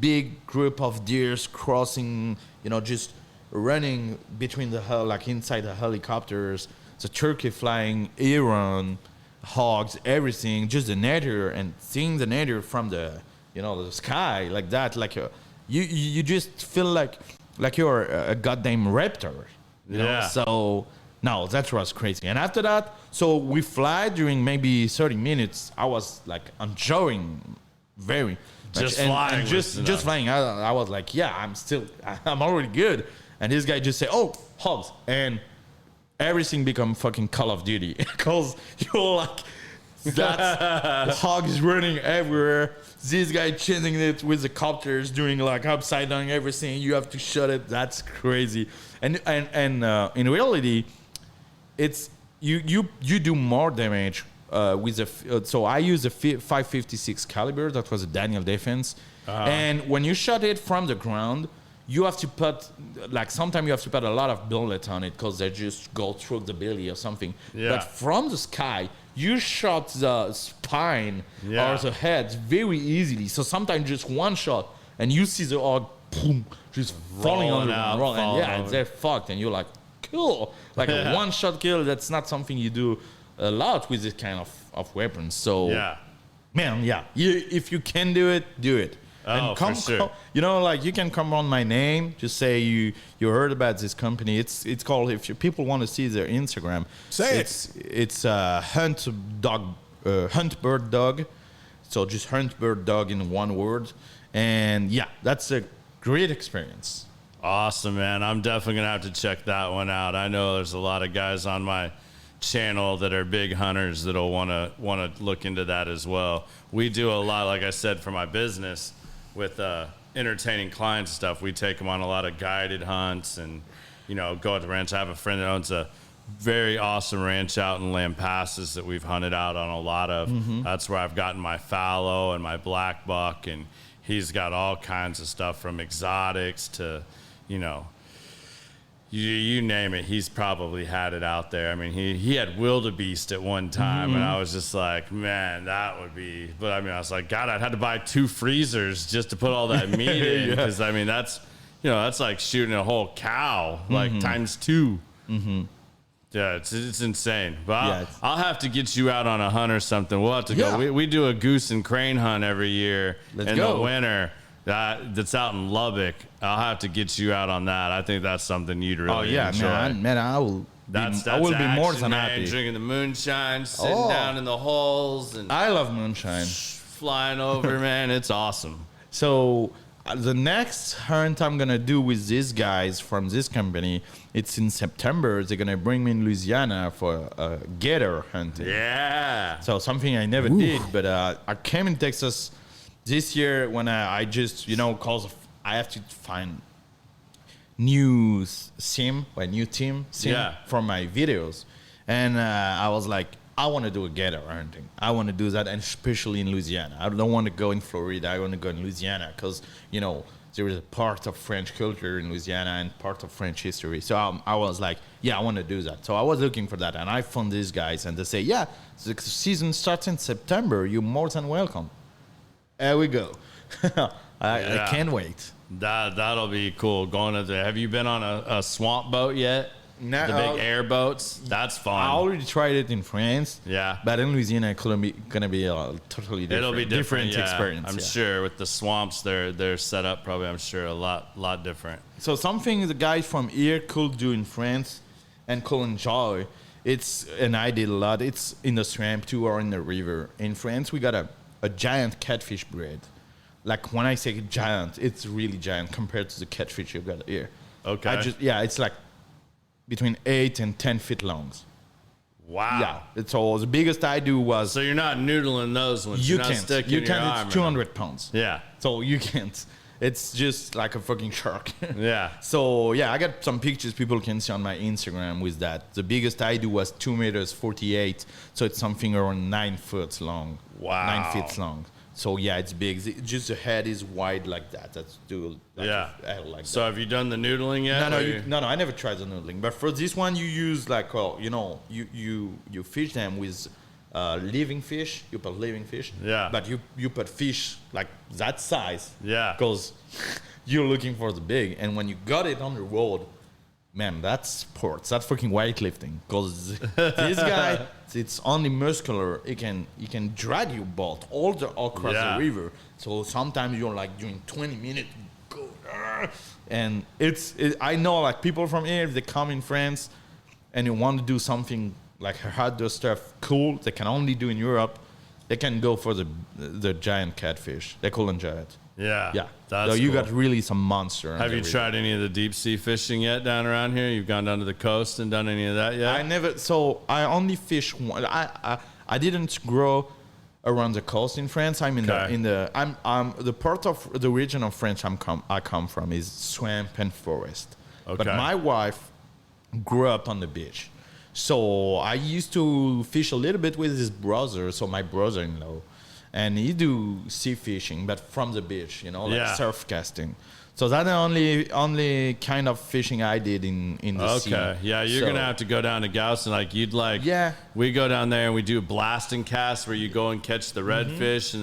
big group of deers crossing, you know, just running between like inside the helicopters, the turkey flying, Iran, hogs, everything, just the nature, and seeing the nature from the, you know, the sky like that, like you just feel like you're a goddamn raptor, you know? So no, that was crazy. And after that, so we fly during maybe 30 minutes. I was like enjoying very. Just And flying. just flying. I was like, yeah, I'm already good. And this guy just said, oh, hogs. And everything become fucking Call of Duty. Because you're like, that's hogs running everywhere. This guy chasing it with the copters, doing like upside down everything. You have to shut it. That's crazy. And in reality, it's you do more damage with so I use a 5.56 caliber. That was a Daniel Defense. And when you shot it from the ground, you have to put, like, sometimes you have to put a lot of bullets on it because they just go through the belly or something. But from the sky, you shot the spine or the head very easily. So sometimes just one shot and you see the hog, boom, just falling on the ground. And they're fucked. And you're like, cool. Like a one-shot kill, that's not something you do a lot with this kind of weapons. So, man, if you can do it, do it. Oh, for sure. You know, like, you can come on my name, just say you heard about this company. It's called, if people want to see their Instagram, it's Hunt Bird Dog. So just Hunt Bird Dog in one word. And yeah, that's a great experience. Awesome, man. I'm definitely going to have to check that one out. I know there's a lot of guys on my channel that are big hunters that'll want to look into that as well. We do a lot, like I said, for my business with entertaining clients and stuff. We take them on a lot of guided hunts and, you know, go at the ranch. I have a friend that owns a very awesome ranch out in Lampasas that we've hunted out on a lot of. That's where I've gotten my fallow and my black buck, and he's got all kinds of stuff from exotics to, you know, you name it, he's probably had it out there. I mean, he had wildebeest at one time, and I was just like, man, that would be. But I mean, I was like, God, I'd had to buy 2 freezers just to put all that meat in, because I mean, that's like shooting a whole cow, like times 2. Yeah, it's insane. But I'll have to get you out on a hunt or something. We'll have to go. We do a goose and crane hunt every year in the winter. that's out in Lubbock. I'll have to get you out on that. I think that's something you'd really enjoy. man, I will. I will be more than happy. Drinking the moonshine, sitting down in the halls, and I love moonshine. Flying over, man. It's awesome. So the next hunt I'm gonna do with these guys from this company, it's in September. They're gonna bring me in Louisiana for gator hunting. Yeah. So something I never did, but I came in Texas this year when I just, cause I have to find new team for my videos. And I was like, I want to do a gator hunting. I want to do that, and especially in Louisiana. I don't want to go in Florida. I want to go in Louisiana because, there is a part of French culture in Louisiana and part of French history. So I was like, I want to do that. So I was looking for that, and I found these guys, and they say, the season starts in September. You're more than welcome. There we go. I can't wait. That'll be cool. Going up there. Have you been on a swamp boat yet? No, the big airboats. That's fun. I already tried it in France. Yeah, but in Louisiana, it's gonna be a totally different. It'll be different experience. I'm sure with the swamps, they're set up probably. I'm sure a lot different. So something the guys from here could do in France and could enjoy. And I did a lot. It's in the swamp too, or in the river. In France, we got a giant catfish breed. Like when I say giant, it's really giant compared to the catfish you got here. Okay. It's like between 8 and 10 feet long. Wow. Yeah. It's all the biggest I do was. So you're not noodling those ones. You You're can't. not sticking You your can't. arm It's in 200 pounds. Yeah. So you can't. It's just like a fucking shark. Yeah. So I got some pictures people can see on my Instagram with that. The biggest I do was 2.48 meters. So it's something around 9 foot long. Wow. 9 feet long. So it's big. Just the head is wide like that. That's So have you done the noodling yet? No, I never tried the noodling. But for this one, you use you fish them with living fish. You put living fish. Yeah. But you put fish like that size. Yeah. Because you're looking for the big, and when you got it on the road, man, that's sports. That's fucking weightlifting. Because this guy, it's only muscular. He can drag you both all across the river. So sometimes you're like doing 20 minutes, go, and I know like people from here, if they come in France and they want to do something like harder stuff, cool, they can only do in Europe. They can go for the giant catfish. They could enjoy it. Yeah. So you got really some monster. Have you tried any of the deep sea fishing yet down around here? You've gone down to the coast and done any of that yet? I never. So I only fish one. I didn't grow around the coast in France. I'm in the part of the region of France I come from is swamp and forest. Okay. But my wife grew up on the beach. So I used to fish a little bit with his brother, so my brother-in-law. And he do sea fishing, but from the beach, surf casting. So that's the only kind of fishing I did in the sea. Okay, yeah, you're gonna have to go down to Gauss and we go down there and we do blasting casts where you go and catch the redfish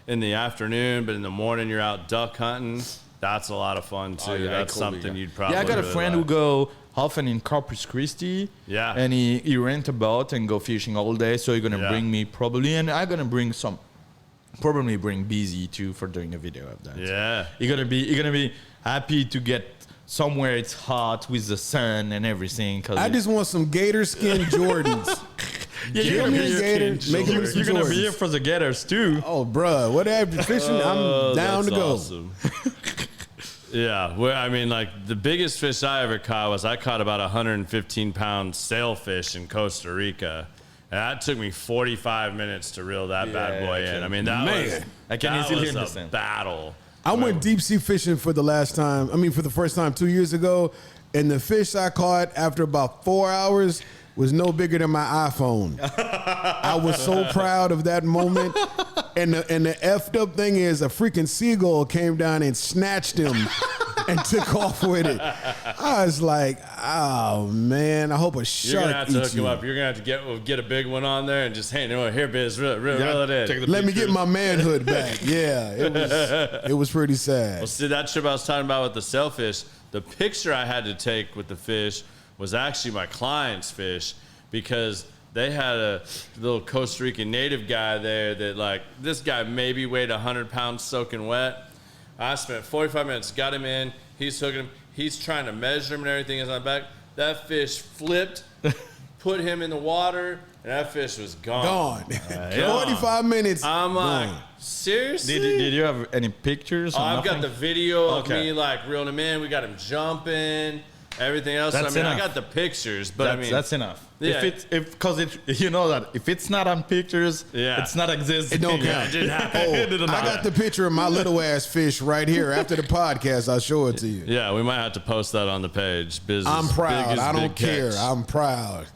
in the afternoon, but in the morning you're out duck hunting. That's a lot of fun too. That's something you'd probably. Yeah, I got a really friend who go often in Corpus Christi. Yeah, and he rent a boat and go fishing all day. So he's gonna bring me probably, and I'm gonna bring some. Probably bring BZ too for doing a video of that. Yeah, you're gonna be happy to get somewhere it's hot with the sun and everything. I just want some gator skin Jordans. You're gonna be here for the gators too. Oh, bruh, whatever fishing, I'm down to go. Awesome. Yeah, I mean, like the biggest fish I ever caught I caught about 115-pound sailfish in Costa Rica. And that took me 45 minutes to reel that bad boy in. I mean, that was a battle. I went deep sea fishing for the first time 2 years ago, and the fish I caught after about 4 hours was no bigger than my iPhone. I was so proud of that moment. And the effed up thing is a freaking seagull came down and snatched him and took off with it. I was like, oh man, I hope a shark You're gonna have to hook eats him you. up. You're gonna have to get a big one on there and just here, Biz, reel it in. Let me get my manhood back. Yeah, it was pretty sad. Well, see, that trip I was talking about with the sailfish, the picture I had to take with the fish was actually my client's fish, because they had a little Costa Rican native guy there that, like, this guy maybe weighed 100 pounds soaking wet. I spent 45 minutes, got him in. He's hooking him. He's trying to measure him and everything is on back. That fish flipped, put him in the water, and that fish was gone. 45 minutes. I'm gone. like, seriously? Did you have any pictures? Oh, or I've got nothing? the video of Okay. me like reeling him in. We got him jumping, everything else. That's I enough. got the pictures, but That's enough. Yeah. Because you know that if it's not on pictures, Yeah. it's not existing. It don't yeah, count. it didn't happen. Oh, It didn't I got the picture of my little ass fish right here. After the podcast, I'll show it to you. Yeah, we might have to post that on the page. Business. I'm proud. biggest I don't big care. catch. I'm proud.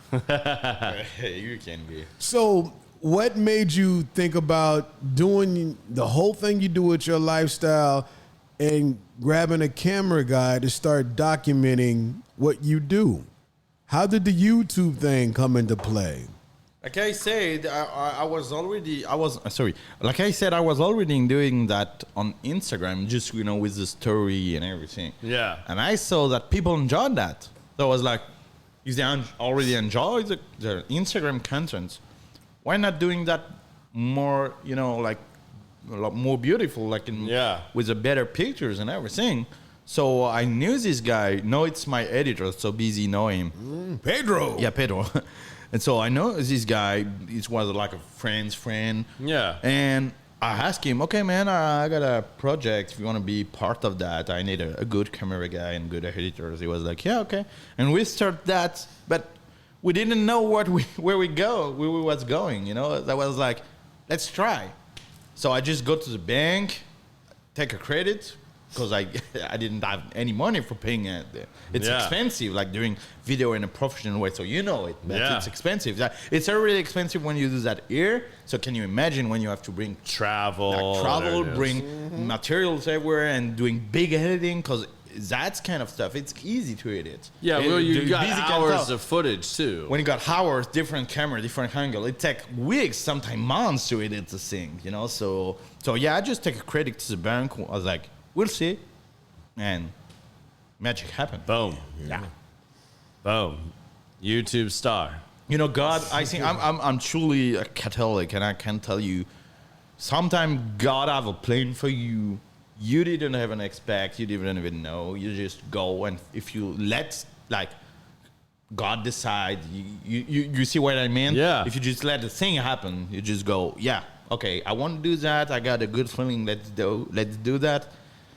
Hey, you can be. So, what made you think about doing the whole thing you do with your lifestyle and grabbing a camera guy to start documenting what you do? How did the YouTube thing come into play? Like I said, I was already doing that on Instagram, just with the story and everything. Yeah. And I saw that people enjoyed that. So I was like, if they already enjoy the Instagram content, why not doing that more, like a lot more beautiful, like with the better pictures and everything. So I knew this guy. No, it's my editor. So busy knowing him. Pedro. Yeah, Pedro. And so I know this guy. It was like a friend's friend. Yeah. And I asked him, okay, man, I got a project. If you want to be part of that, I need a good camera guy and good editors. He was like, yeah, okay. And we start that, but we didn't know where we was going. That was like, let's try. So I just go to the bank, take a credit, because I didn't have any money for paying it. It's expensive, like doing video in a professional way. So you know it, but it's expensive. It's already expensive when you do that here. So can you imagine when you have to bring travel, bring materials everywhere, and doing big editing? Because that kind of stuff, it's easy to edit. Yeah, well, you got busy hours of footage too. When you got hours, different camera, different angle, it takes weeks, sometimes months to edit the thing. So yeah, I just take a credit to the bank. I was like, we'll see. And magic happened. Boom. Yeah. Boom. YouTube star. God, I think I'm truly a Catholic, and I can tell you, sometimes God have a plan for you. You didn't even expect, you didn't even know. You just go, and if you let God decide, you see what I mean? Yeah. If you just let the thing happen, you just go, yeah, okay, I want to do that. I got a good feeling. Let's do that.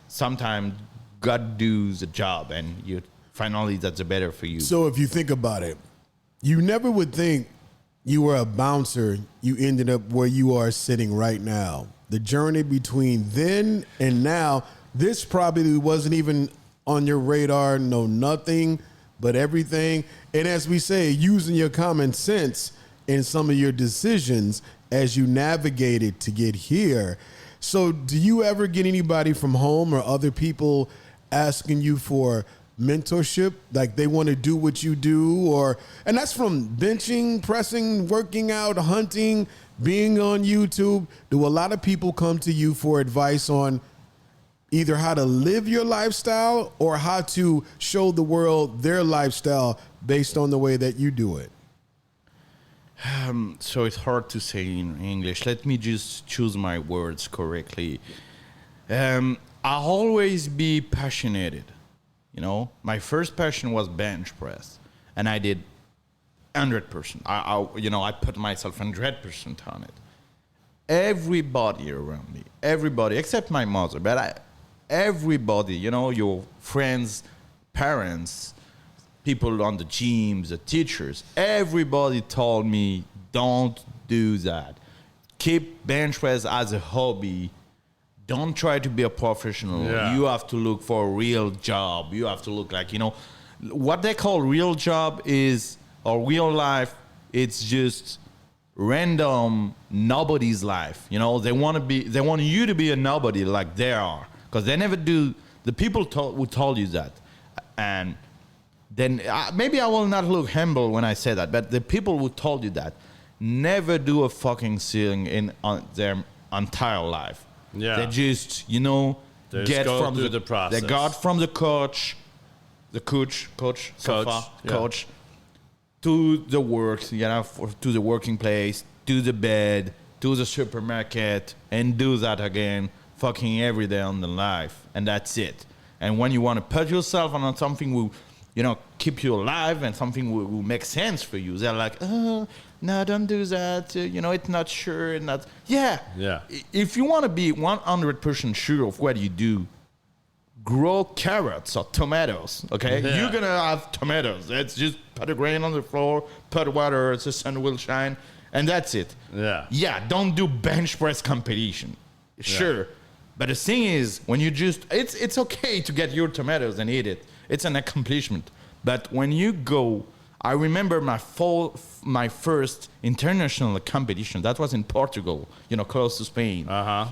Sometimes God does the job, and you finally that's better for you. So if you think about it, you never would think you were a bouncer. You ended up where you are sitting right now. The journey between then and now, this probably wasn't even on your radar. No, nothing but everything. And as we say, using your common sense in some of your decisions as you navigated to get here. So do you ever get anybody from home or other people asking you for mentorship? Like they want to do what you do, and that's from benching, pressing, working out, hunting, being on YouTube. Do a lot of people come to you for advice on either how to live your lifestyle or how to show the world their lifestyle based on the way that you do it? So it's hard to say in English. Let me just choose my words correctly. I'll always be passionate. My first passion was bench press, and I did 100%. I put myself 100% on it. Everybody around me, everybody except my mother, but everybody, your friends, parents, people on the gyms, the teachers, everybody told me, don't do that. Keep bench press as a hobby. Don't try to be a professional. Yeah. You have to look for a real job. You have to look like, what they call real job is, or real life, it's just random nobody's life. They want you to be a nobody like they are. Because they never do, the people who told you that. And then maybe I will not look humble when I say that, but the people who told you that never do a fucking thing in their entire life. Yeah. They just, They just get go from through the process. They got from the coach, sofa, yeah. coach, to the work, to the working place, to the bed, to the supermarket, and do that again fucking every day on the life, and that's it. And when you want to put yourself on something will, keep you alive and something will make sense for you, they're like, oh, no, don't do that. It's not sure. Not. Yeah. Yeah. If you want to be 100% sure of what you do, grow carrots or tomatoes, okay? Yeah. You're going to have tomatoes. It's just put a grain on the floor, put water, the sun will shine, and that's it. Yeah. Yeah, don't do bench press competition. Sure. But the thing is, when you it's okay to get your tomatoes and eat it. It's an accomplishment. But when you go, I remember my first international competition. That was in Portugal, close to Spain. Uh-huh.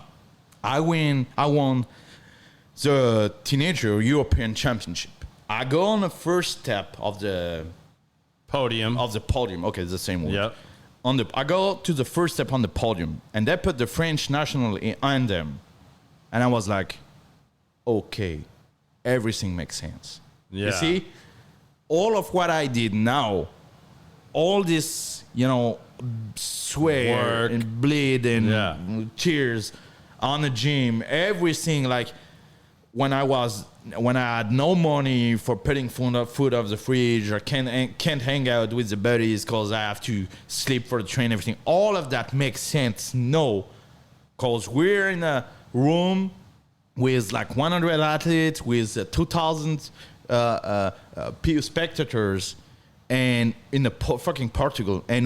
I won the teenager European Championship. I go on the first step of the Podium. Okay, it's the same word. Yep. I go to the first step on the podium, and they put the French national anthem, and I was like, okay, everything makes sense. Yeah. You see, all of what I did now, all this, sweat Work. and bleed and tears on the gym, everything, like when I had no money for putting food off the fridge, or can't hang out with the buddies because I have to sleep for the train, everything, all of that makes sense. No, because we're in a room with like 100 athletes, with 2,000 spectators, and in the fucking Portugal, and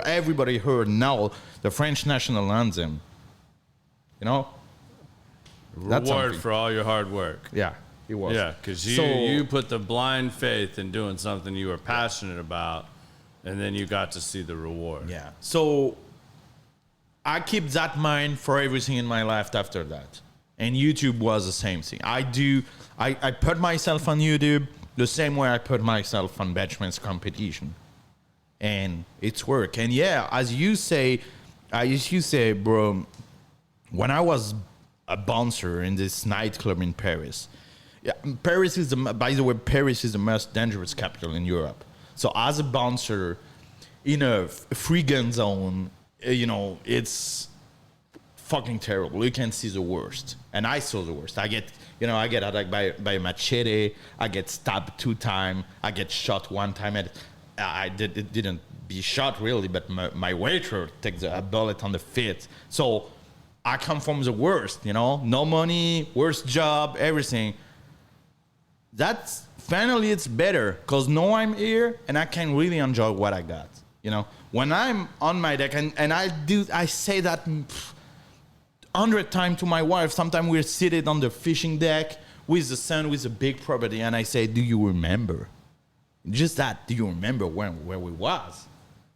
everybody heard now the French national anthem. That's Reward something. for all your hard work. Yeah, it was. Yeah, because you put the blind faith in doing something you were passionate about, and then you got to see the reward. Yeah. So I keep that mind for everything in my life after that. And YouTube was the same thing. I put myself on YouTube the same way I put myself on benchpress competition. And it's work. And yeah, as you say, bro, when I was a bouncer in this nightclub in Paris, Paris is the most dangerous capital in Europe. So as a bouncer in a free gun zone, it's fucking terrible. You can see the worst. And I saw the worst. I get attacked by a machete. I get stabbed 2 times. I get shot 1 time. It didn't be shot really, but my waiter takes a bullet on the feet. So I come from the worst, no money, worst job, everything. That's finally it's better because now I'm here and I can really enjoy what I got. When I'm on my deck, and I say that 100 times to my wife. Sometimes we're seated on the fishing deck with the sun, with a big property, and I say, do you remember? Just that, do you remember where we was?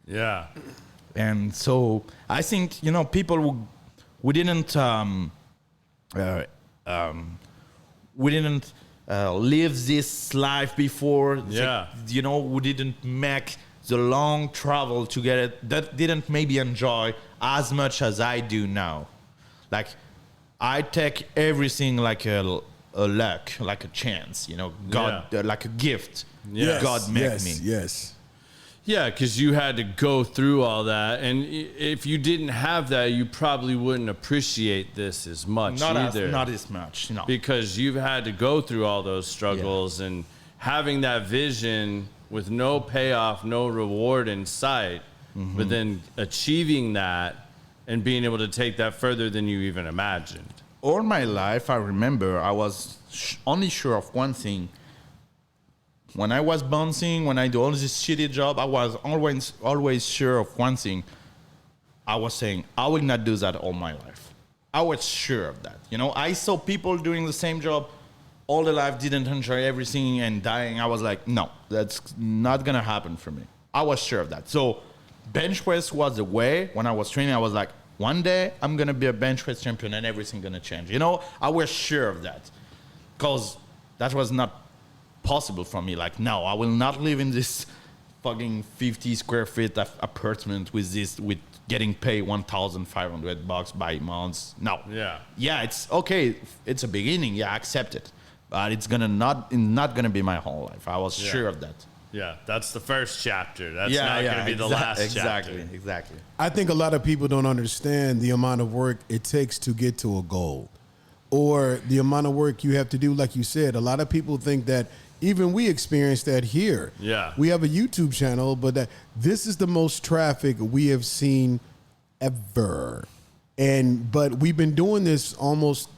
Yeah. And so I think, people who didn't live this life before, who didn't make the long travel to get it, that didn't maybe enjoy as much as I do now. Like, I take everything like a luck, like a chance, God, like a gift. Yes. God made me. Yes. Yeah, because you had to go through all that. And if you didn't have that, you probably wouldn't appreciate this as much either. Not as much, no. Because you've had to go through all those struggles and having that vision with no payoff, no reward in sight, but then achieving that and being able to take that further than you even imagined. All my life, I remember I was only sure of one thing. When I was bouncing, when I do all this shitty job, I was always sure of one thing. I was saying, I will not do that all my life. I was sure of that. I saw people doing the same job all their life, didn't enjoy everything and dying. I was like, no, that's not going to happen for me. I was sure of that. So bench press was the way. When I was training, I was like, one day I'm going to be a bench press champion and everything's going to change. I was sure of that because that was not possible for me. Like, no, I will not live in this fucking 50 square feet apartment with getting paid $1,500 by months. No. Yeah, it's okay. It's a beginning. Yeah, I accept it. But it's not gonna be my whole life. I was sure of that. Yeah, that's the first chapter. That's not going to be the last chapter. Exactly. I think a lot of people don't understand the amount of work it takes to get to a goal, or the amount of work you have to do. Like you said, a lot of people think that even we experience that here. Yeah. We have a YouTube channel, but that this is the most traffic we have seen ever. But we've been doing this almost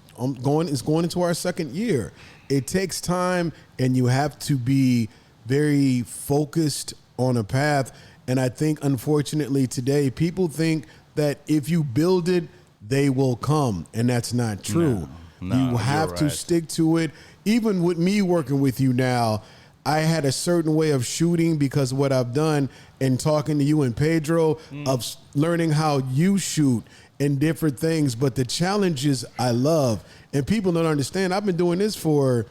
going into our second year. It takes time, and you have to be very focused on a path. And I think, unfortunately, today people think that if you build it, they will come, and that's not true. No, you have to stick to it. Even with me working with you now, I had a certain way of shooting because of what I've done, and talking to you and Pedro, of learning how you shoot and different things. But the challenges I love, and people don't understand. I've been doing this for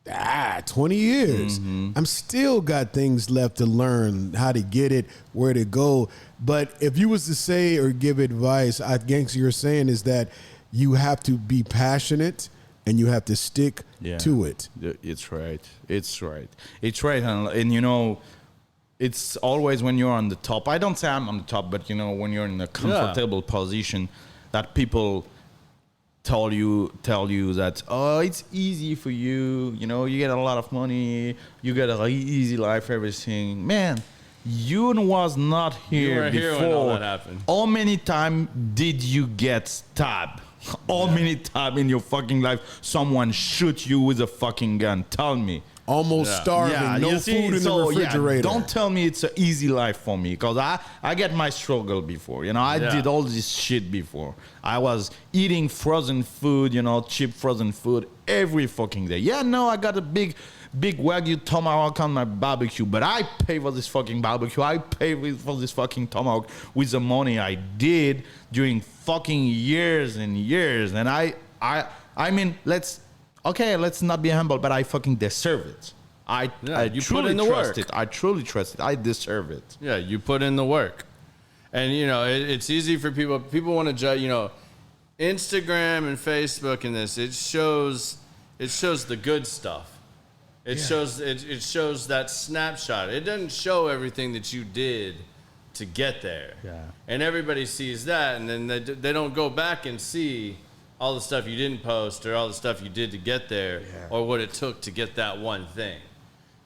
20 years. I'm still got things left to learn, how to get it, where to go. But if you was to say or give advice, I think you're saying is that you have to be passionate and you have to stick to it. It's right. And you know, it's always when you're on the top. I don't say I'm on the top, but you know, when you're in a comfortable position, that people tell you that, oh, it's easy for you, you know, you get a lot of money, you get an easy life, everything. Man, you was not here before. Here when all that happened. How many times did you get stabbed? How many times in your fucking life someone shoot you with a fucking gun? Tell me. Almost starving, no food in the refrigerator. Don't tell me it's an easy life for me, because I get my struggle before. You know, I did all this shit before. I was eating frozen food, you know, cheap frozen food every fucking day. Yeah, no, I got a big Wagyu tomahawk on my barbecue, but I pay for this fucking barbecue. I pay for this fucking tomahawk with the money I did during fucking years and years. And I mean, let's not be humble, but I fucking deserve it. I truly trust it. I truly trust it. I deserve it. Yeah, you put in the work. And, you know, it's easy for people. People want to judge, you know, Instagram and Facebook and this. It shows the good stuff. It shows that snapshot. It doesn't show everything that you did to get there. Yeah. And everybody sees that, and then they don't go back and see all the stuff you didn't post or all the stuff you did to get there or what it took to get that one thing.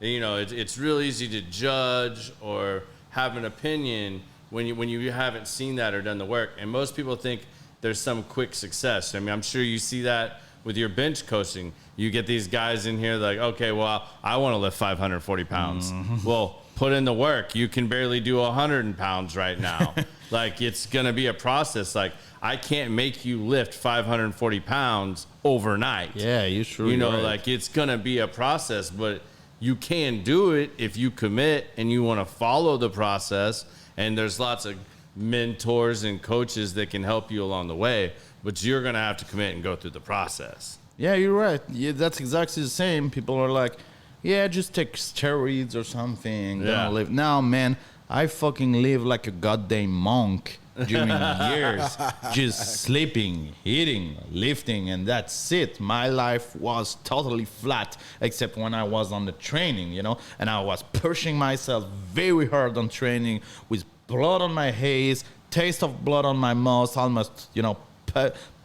And, you know, it's real easy to judge or have an opinion when you haven't seen that or done the work. And most people think there's some quick success. I mean, I'm sure you see that with your bench coaching. You get these guys in here like, okay, well, I want to lift 540 pounds. Well, put in the work. You can barely do 100 pounds right now. Like, it's going to be a process. Like, I can't make you lift 540 pounds overnight. Yeah, you sure. You know, right. like, it's going to be a process, but you can do it if you commit and you want to follow the process. And there's lots of mentors and coaches that can help you along the way, but you're going to have to commit and go through the process. Yeah, you're right. Yeah, that's exactly the same. People are like, yeah, just take steroids or something. Yeah. Live. Now, man, I fucking live like a goddamn monk during years, just sleeping, eating, lifting, and that's it. My life was totally flat, except when I was on the training, you know, and I was pushing myself very hard on training with blood on my face, taste of blood on my mouth, almost, you know,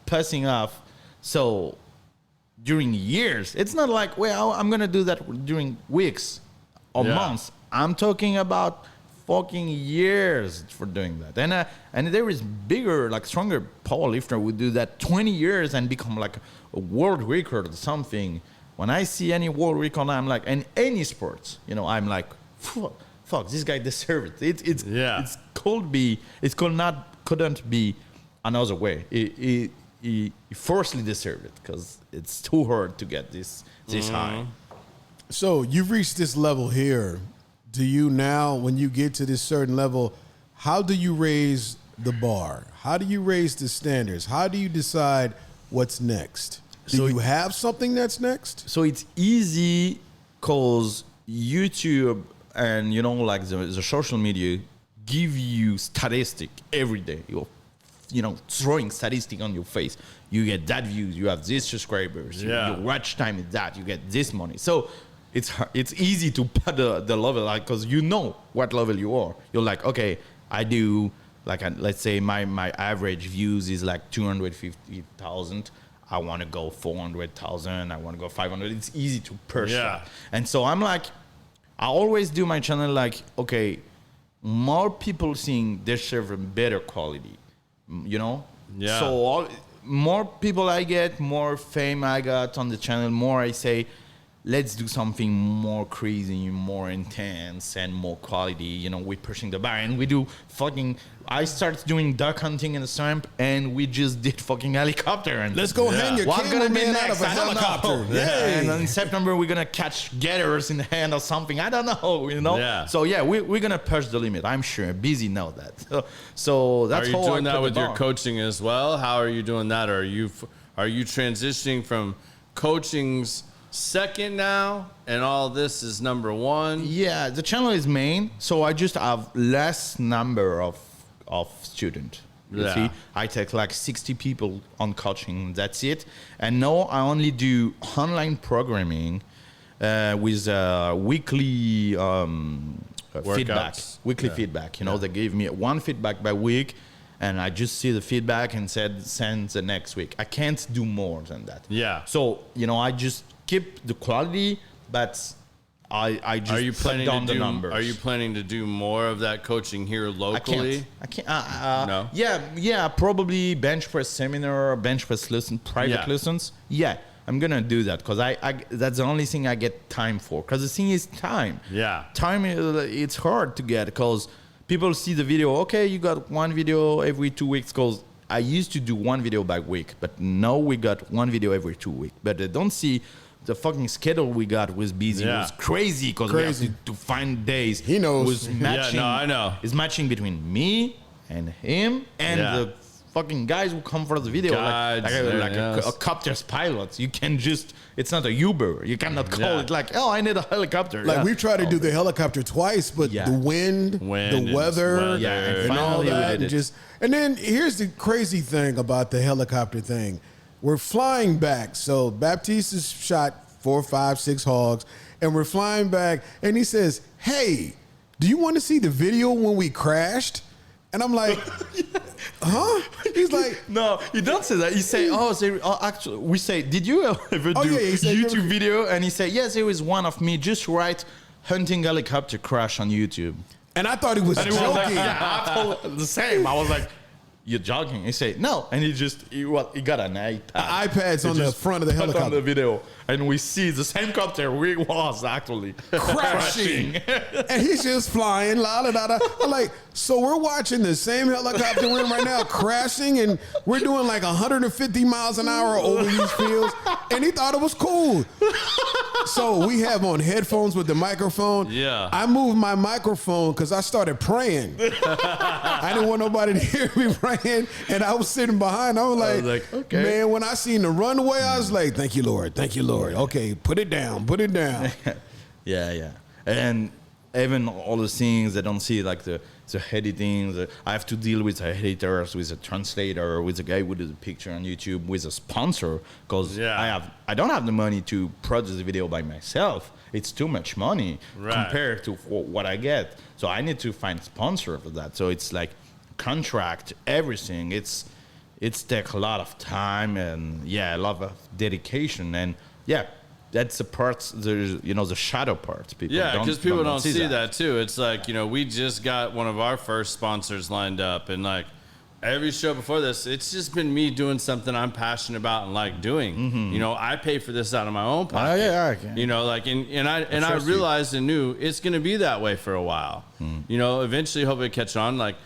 passing off. So during years, it's not like, well, I'm going to do that during weeks or months. I'm talking about fucking years for doing that. And there is bigger, like stronger powerlifter would do that 20 years and become like a world record or something. When I see any world record, I'm like, in any sports, you know, I'm like, fuck, this guy deserves it. It's couldn't be another way. He forcefully deserved it because it's too hard to get this high. So you've reached this level here. Do you now, when you get to this certain level, how do you raise the bar? How do you raise the standards? How do you decide what's next? Do you have something that's next? So it's easy because YouTube and, you know, like the social media give you statistic every day. You know, throwing statistic on your face. You get that views, you have this subscribers, your watch time is that, you get this money. So it's easy to put the level, like, because you know what level you are. You're like, okay, I do, like, let's say my average views is like 250,000. I want to go 400,000. I want to go 500. It's easy to push that. And so I'm like, I always do my channel like, okay, more people seeing deserve a better quality, you know? Yeah. So more people I get, more fame I got on the channel, more I say, let's do something more crazy, more intense, and more quality. You know, we're pushing the bar, and we do fucking. I started doing duck hunting in the swamp, and we just did fucking helicopter. And let's go hang your cameraman out of a helicopter. Yeah. And in September we're gonna catch getters in the hand or something. I don't know, you know. Yeah. So yeah, we're gonna push the limit. I'm sure. Busy know that. So that's Are you how doing I that put with the your bar. coaching as well? How are you doing that? Or are you transitioning from coaching's second now, and all this is number one? Yeah, the channel is main, so I just have less number of students. You Yeah. see, I take like 60 people on coaching. That's it. And now I only do online programming with weekly feedback. Weekly feedback. You know, they give me one feedback by week, and I just see the feedback and send the next week. I can't do more than that. Yeah. So, you know, I just keep the quality, but I just Are you put planning down to the do? numbers. Are you planning to do more of that coaching here locally? I can't. No? Yeah, probably bench press seminar, bench press lesson, private lessons. Yeah, I'm gonna do that because I that's the only thing I get time for. Because the thing is time. Yeah. Time, it's hard to get because people see the video. Okay, you got one video every 2 weeks. Because I used to do one video by week, but now we got one video every 2 weeks. But they don't see the fucking schedule we got was busy. Yeah. It was crazy because we have to find days. He knows. Was matching, Yeah, no, I know. It's matching between me and him and the fucking guys who come for the video. Guides, like a copter's pilots. You can just, it's not a Uber. You cannot call it like, oh, I need a helicopter. Like we've tried to do the helicopter twice, but the wind, the weather, and all finally we that, did and it. and then here's the crazy thing about the helicopter thing. We're flying back. So Baptiste has shot 4, 5, 6 hogs, and we're flying back, and he says, "Hey, do you want to see the video when we crashed?" And I'm like, huh? He's like, no, he don't say that. He say, actually, we say, did you ever do he said, YouTube video? And he said, yes, it was one of me. Just write hunting helicopter crash on YouTube. and I thought he was And joking. he was like, yeah, I told the same. I was like, you're jogging. He said, no. And he got an iPad. iPad's on He the just front of the put on helicopter. the video. And we see the same copter we was actually crashing. And he's just flying, la la la la. I'm like, so we're watching the same helicopter we're in right now crashing, and we're doing like 150 miles an hour over these fields, and he thought it was cool. So we have on headphones with the microphone. Yeah. I moved my microphone because I started praying. I didn't want nobody to hear me praying, and I was sitting behind. I was like, okay. Man, when I seen the runway, I was like, thank you, Lord. Thank you, Lord. Okay, put it down. Put it down. Yeah. And even all the things I don't see, like the editing, I have to deal with the editors, with a translator, with a guy who does a picture on YouTube, with a sponsor, because I don't have the money to produce the video by myself. It's too much money compared to what I get. So I need to find a sponsor for that. So it's like contract, everything. It's take a lot of time and a lot of dedication, and that's the parts, the shadow parts. Because people don't see that too. It's like, we just got one of our first sponsors lined up, and like every show before this, it's just been me doing something I'm passionate about and like doing. Mm-hmm. I pay for this out of my own pocket. I realized and knew it's going to be that way for a while. Eventually, hopefully catch on. Like,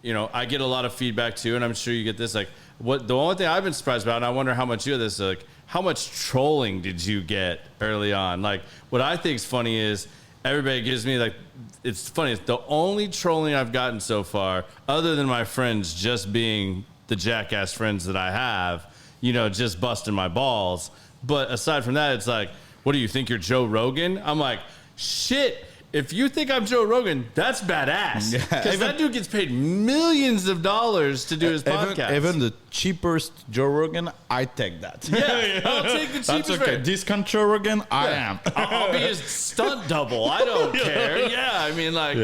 I get a lot of feedback too, and I'm sure you get this. Like, the only thing I've been surprised about, and I wonder how much you have this, like, how much trolling did you get early on? Like, what I think is funny is everybody gives me, like, it's funny. It's the only trolling I've gotten so far, other than my friends just being the jackass friends that I have, just busting my balls. But aside from that, it's like, what do you think, you're Joe Rogan? I'm like, shit. if you think I'm Joe Rogan, that's badass. Because that dude gets paid millions of dollars to do his podcast. Even the cheapest Joe Rogan, I take that. Yeah, I'll take the cheapest. That's okay. Rate. Discount Joe Rogan, I am. I'll be his stunt double. I don't care. Yeah, I mean, like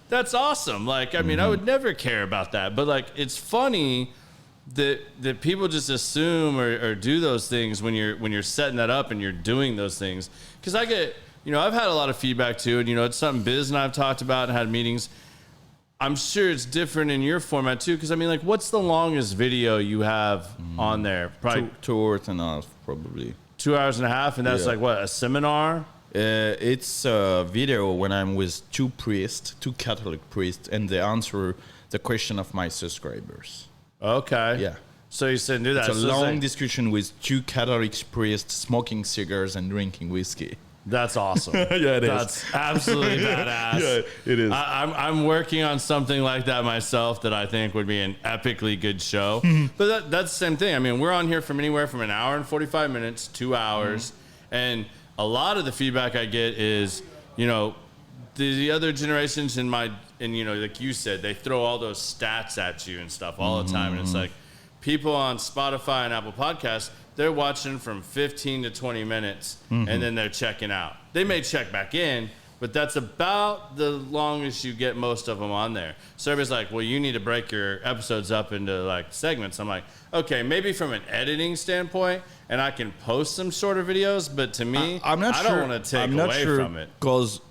that's awesome. Like, I mean, I would never care about that. But like, it's funny that people just assume or do those things when you're setting that up and you're doing those things. Because I get. I've had a lot of feedback too, and it's something Biz and I've talked about and had meetings. I'm sure it's different in your format too, because I mean, like, what's the longest video you have on there? Probably 2 hours and a half, probably. 2 hours and a half, and that's like what, a seminar? It's a video when I'm with two Catholic priests, and they answer the question of my subscribers. Okay. Yeah. So you said do that. It's a long discussion with two Catholic priests smoking cigars and drinking whiskey. That's awesome. Yeah, it is. That's absolutely badass. Yeah, it is. I'm working on something like that myself that I think would be an epically good show. But that's the same thing. I mean, we're on here from anywhere from an hour and 45 minutes, 2 hours. And a lot of the feedback I get is, the other generations and like you said, they throw all those stats at you and stuff all the time. And it's like people on Spotify and Apple Podcasts, they're watching from 15 to 20 minutes, and then they're checking out. They may check back in, but that's about the longest you get most of them on there. So everybody's like, well, you need to break your episodes up into like segments. I'm like, okay, maybe from an editing standpoint, and I can post some shorter videos, but to me, I don't want to take away from it. Because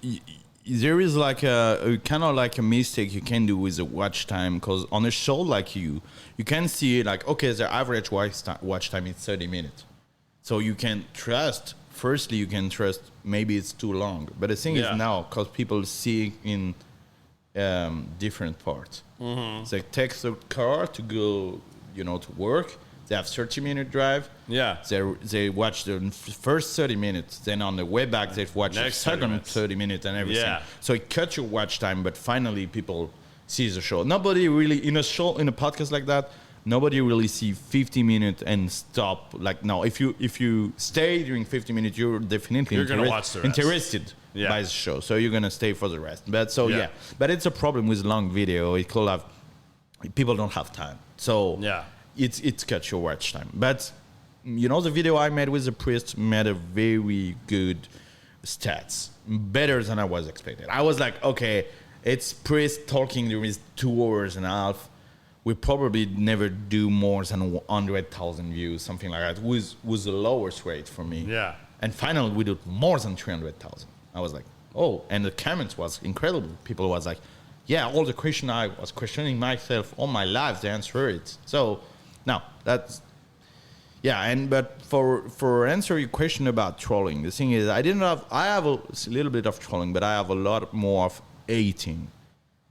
there is like a kind of like a mistake you can do with the watch time, because on a show like you can see like, okay, the average watch time is 30 minutes. So you can trust, maybe it's too long. But the thing is now, because people see in different parts. It's like take the car to go, to work. They have 30-minute drive. Yeah. They watch the first 30 minutes. Then on the way back, they watch the second 30 minutes and everything. Yeah. So it cuts your watch time, but finally people see the show. Nobody really, in a podcast like that, nobody really see 50 minutes and stop. Like, no, if you stay during 50 minutes, you're definitely gonna watch the rest. Interested by the show. So you're going to stay for the rest. But but it's a problem with long video. It could have, people don't have time. So it's cut your watch time. But the video I made with the priest made a very good stats, better than I was expecting. I was like, okay, it's priest talking during 2 hours and a half. We probably never do more than 100,000 views, something like that, was the lowest rate for me. Yeah. And finally we did more than 300,000. I was like, oh, and the comments was incredible. People was like, yeah, all the question I was questioning myself all my life, they answer it. So now that's, but for answer your question about trolling, the thing is, I have a little bit of trolling, but I have a lot more of hating.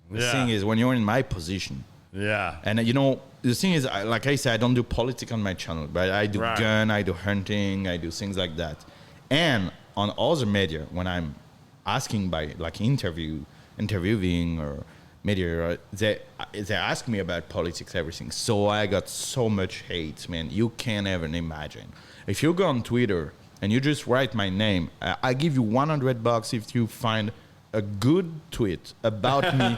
The thing is, when you're in my position, and the thing is, like I said, I don't do politics on my channel, but I do gun, I do hunting, I do things like that. And on other media, when I'm asking by like interviewing or media, they ask me about politics, everything. So I got so much hate, man. You can't even imagine. If you go on Twitter and you just write my name, I give you $100 if you find a good tweet about me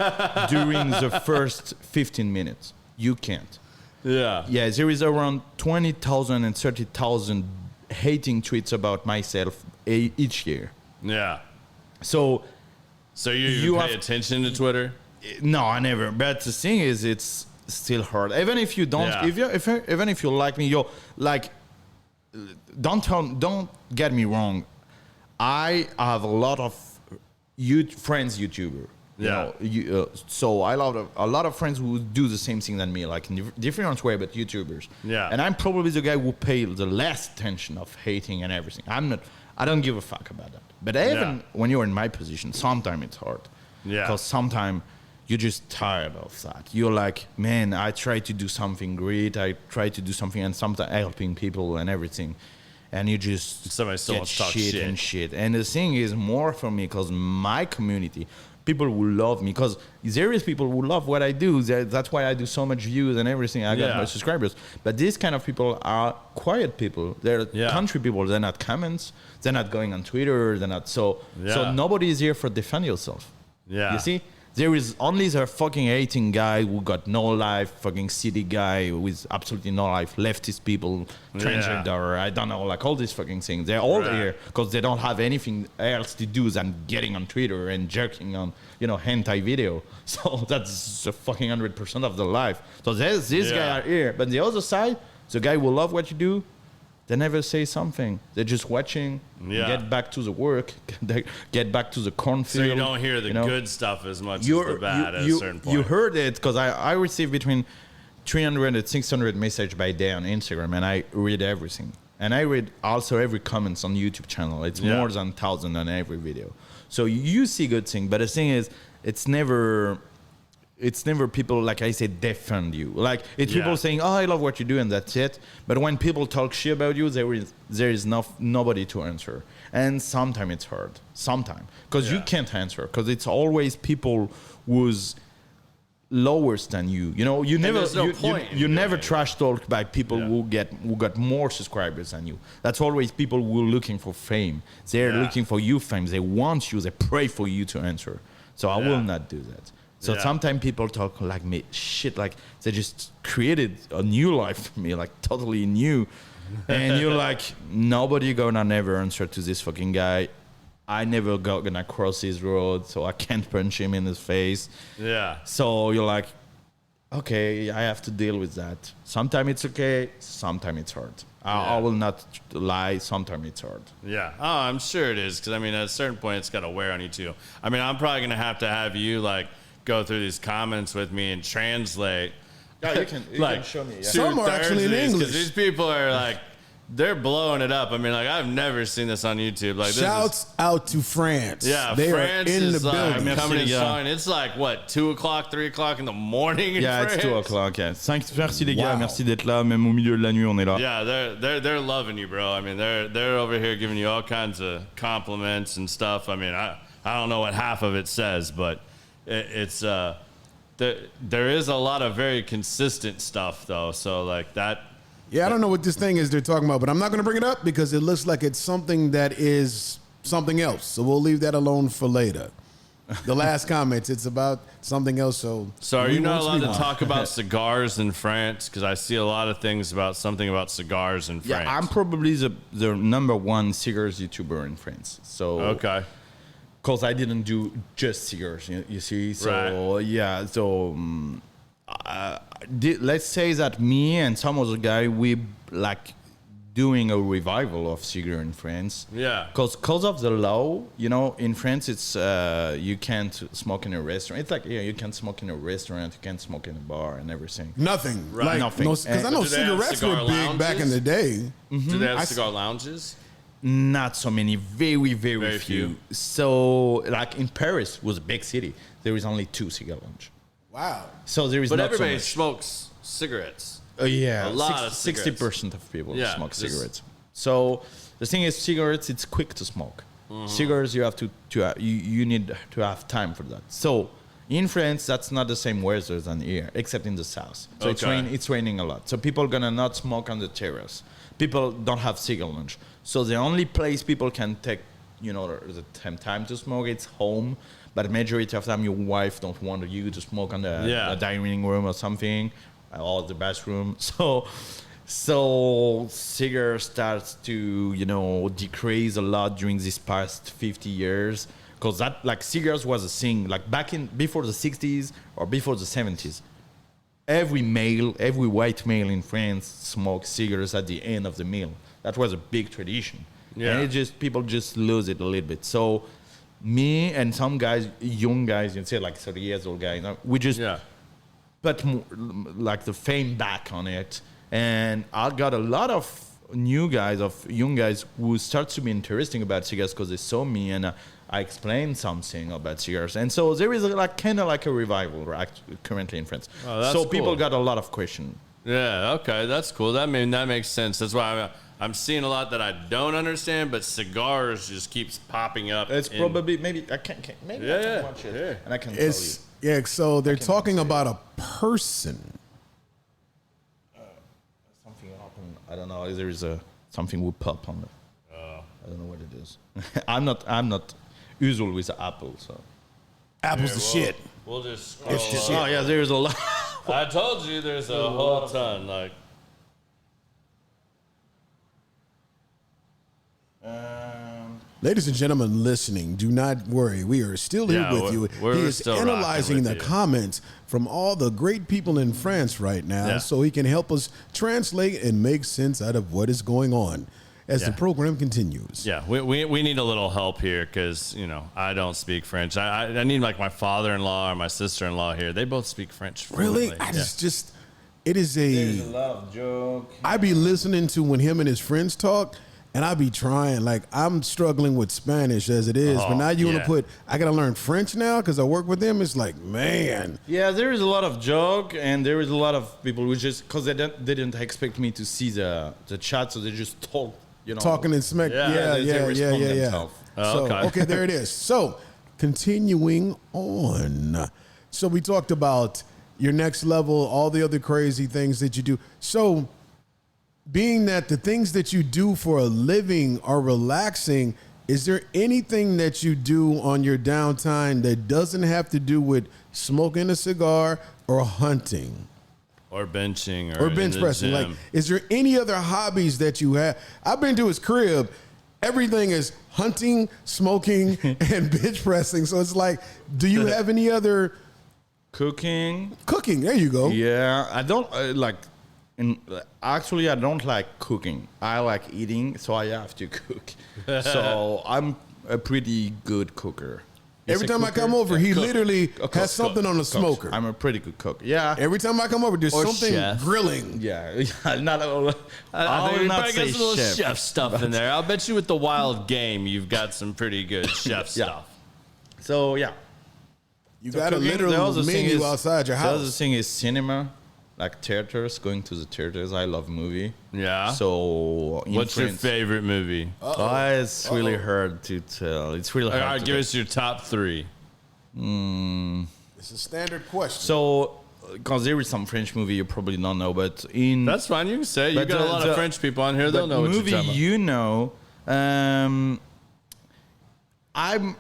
during the first 15 minutes. You can't. Yeah, there is around 20,000 and 30,000 hating tweets about myself each year. Yeah. So you pay attention to Twitter? No, I never. But the thing is, it's still hard. Even if you don't, even if you like me, don't get me wrong. I have a lot of friends YouTuber. So I love a lot of friends who do the same thing than me, like in different way, but YouTubers. Yeah. And I'm probably the guy who pay the less attention of hating and everything. I don't give a fuck about that. But even when you're in my position, sometimes it's hard. Yeah. Because sometimes you're just tired of that. You're like, man, I try to do something great. I try to do something, and sometimes helping people and everything. and you just Somebody still get wants to talk shit shit. and shit. And the thing is more for me because my community, people who love me, because there is people who love what I do. That's why I do so much views and everything. I got Yeah. my subscribers. But these kind of people are quiet people. They're Yeah. country people. They're not comments. They're not going on Twitter. They're not so Yeah. nobody is here for defend yourself. Yeah. You see? There is only the fucking hating guy who got no life, fucking city guy with absolutely no life, leftist people, transgender, I don't know, like all these fucking things. They're all Right. here because they don't have anything else to do than getting on Twitter and jerking on, hentai video. So that's a fucking 100% of their life. So there's this Yeah. guy are here. But the other side, the guy who love what you do, they never say something. They're just watching, Yeah. get back to the work, get back to the cornfield. So you don't hear the you know? good stuff as much as the bad at a certain point. You heard it because I receive between 300 and 600 messages by day on Instagram, and I read everything. And I read also every comments on YouTube channel. It's Yeah. more than 1,000 on every video. So you see good thing, but the thing is, it's never people, like I said, defend you. Like it's Yeah. people saying, "Oh, I love what you do," and that's it. But when people talk shit about you, there is nobody to answer, and sometimes it's hard. Sometimes because you Yeah. can't answer because it's always people who's lower than you. You never there's no point in you doing never it. trash talk by people Yeah. who got more subscribers than you. That's always people who are looking for fame. They're Yeah. looking for you fame. They want you. They pray for you to answer. So I Yeah. will not do that. So Yeah. sometimes people talk like me shit, like they just created a new life for me, like totally new. And you're like, nobody gonna never answer to this fucking guy. I never gonna cross his road, so I can't punch him in his face. Yeah. So you're like, okay, I have to deal with that. Sometimes it's okay, sometimes it's hard. I will not lie, sometimes it's hard. Yeah. Oh, I'm sure it is. Because, I mean, at a certain point, it's got to wear on you, too. I mean, I'm probably going to have you, like, go through these comments with me and translate. Yeah, you can Like, show me. Yeah. Some are actually in English. Because these people are, like, they're blowing it up. I mean, like, I've never seen this on YouTube. Like, this Shouts out to France. Yeah, they France are in is the building. like coming in Merci, les gars. strong. It's like, what, 2 o'clock, 3 o'clock in the morning in Yeah, France? it's 2 o'clock. Yeah. Merci les gars, Wow. merci d'être là. Même au milieu de la nuit, on est là. Yeah, they're loving you, bro. I mean, they're over here giving you all kinds of compliments and stuff. I mean, I don't know what half of it says, but it's there is a lot of very consistent stuff though. So like that. Yeah, I don't know what this thing is they're talking about, but I'm not going to bring it up because it looks like it's something that is something else. So we'll leave that alone for later. The last comments, it's about something else. So So are we you not won't allowed speak to on it. talk about cigars in France? Because I see a lot of things about something about cigars in France. Yeah, I'm probably the number one cigars YouTuber in France. So okay. because I didn't do just cigars, you see. So yeah, so let's say that me and some other guy, we like doing a revival of cigar in France. Yeah. Because of the law, in France it's you can't smoke in a restaurant. It's like you can smoke in a restaurant, you can't smoke in a bar and everything. Nothing. Right. Like, Nothing. Because I know Do they have cigarettes cigar were big back in lounges? the day. Do they have I cigar lounges? Not so many, very, very, Very few. few. So like in Paris was a big city. There is only 2 cigar lounge. Wow. So there is But not so everybody much. smokes cigarettes. Yeah, A lot of 60% of people Yeah, smoke this- cigarettes. So the thing is, cigarettes, it's quick to smoke. Cigars, you have to you need to have time for that. So in France, that's not the same weather than here, except in the south. So Okay. it's raining a lot. So people gonna not smoke on the terrace. People don't have cigar lounge. So the only place people can take, the time to smoke, it's home. But majority of time, your wife don't want you to smoke on the dining room or something, or the bathroom. So cigar starts to, decrease a lot during this past 50 years. Because that, like, cigars was a thing, like, before the 60s or before the 70s. Every white male in France smoked cigars at the end of the meal. That was a big tradition. Yeah. And people just lose it a little bit. So me and some guys, young guys, you'd say like 30 years old guys, we just put more, like the fame back on it. And I got a lot of young guys who start to be interesting about cigars because they saw me and I explained something about cigars. And so there is kind of like a revival currently in France. Oh, that's so people cool. got a lot of questions. Yeah, okay, that's cool. That makes sense. That's why I'm seeing a lot that I don't understand, but cigars just keeps popping up. It's probably maybe I can't maybe I can watch it and I can tell you. So they're talking about a person. Something happened. I don't know. There is something will pop on it. I don't know what it is. I'm not usual with Apple, so Apple's the shit. We'll just. It's the shit. oh yeah, there's a lot. I told you there's a whole ton. Like, Ladies and gentlemen listening, do not worry. We are still here with you. we're He is still analyzing rocking the with you. comments from all the great people in France right now Yeah. so he can help us translate and make sense out of what is going on as the Yeah. program continues. yeah, we need a little help here because I don't speak French. I need like my father-in-law or my sister-in-law here. They both speak French. Really? fluently. I Yeah. just it is There's a lot of joke. I be listening to when him and his friends talk, and I be trying. Like, I'm struggling with Spanish as it is, but now you want to I got to learn French now because I work with them. It's like, man. Yeah, there is a lot of joke, and there is a lot of people who just because they didn't expect me to see the chat, so they just talk. Talking and smack. Yeah, Yeah. respond themselves. Oh, So, okay, there it is. So, continuing on. So, we talked about your next level, all the other crazy things that you do. So, being that the things that you do for a living are relaxing, is there anything that you do on your downtime that doesn't have to do with smoking a cigar or hunting? Or benching Or in bench the pressing. gym. Like, is there any other hobbies that you have? I've been to his crib. Everything is hunting, smoking, and bench pressing. So it's like, do you have any other Cooking. cooking? There you go. Yeah, I don't like. Actually, I don't like cooking. I like eating, so I have to cook. So I'm a pretty good cooker. Every time I come over, he literally has something on the Cook. smoker. I'm a pretty good cook. Yeah. Every time I come over, there's Or something chef. grilling. Yeah, not all. I think will you not probably say got some little chef. chef stuff in there. I'll bet you with the wild game, you've got some pretty good chef stuff. So yeah, You So got a cooking, the literal other thing menu is- outside your The other house. thing is cinema, like theaters. Going to the theaters. I love movie. Yeah. So in What's your France- favorite movie? It's really hard to tell. It's really All hard. right, to give tell. us your top three. It's a standard question. So, because there is some French movie you probably don't know, but in That's fine. You can say you But got a lot of French people on here. They'll know what movie you're talking about.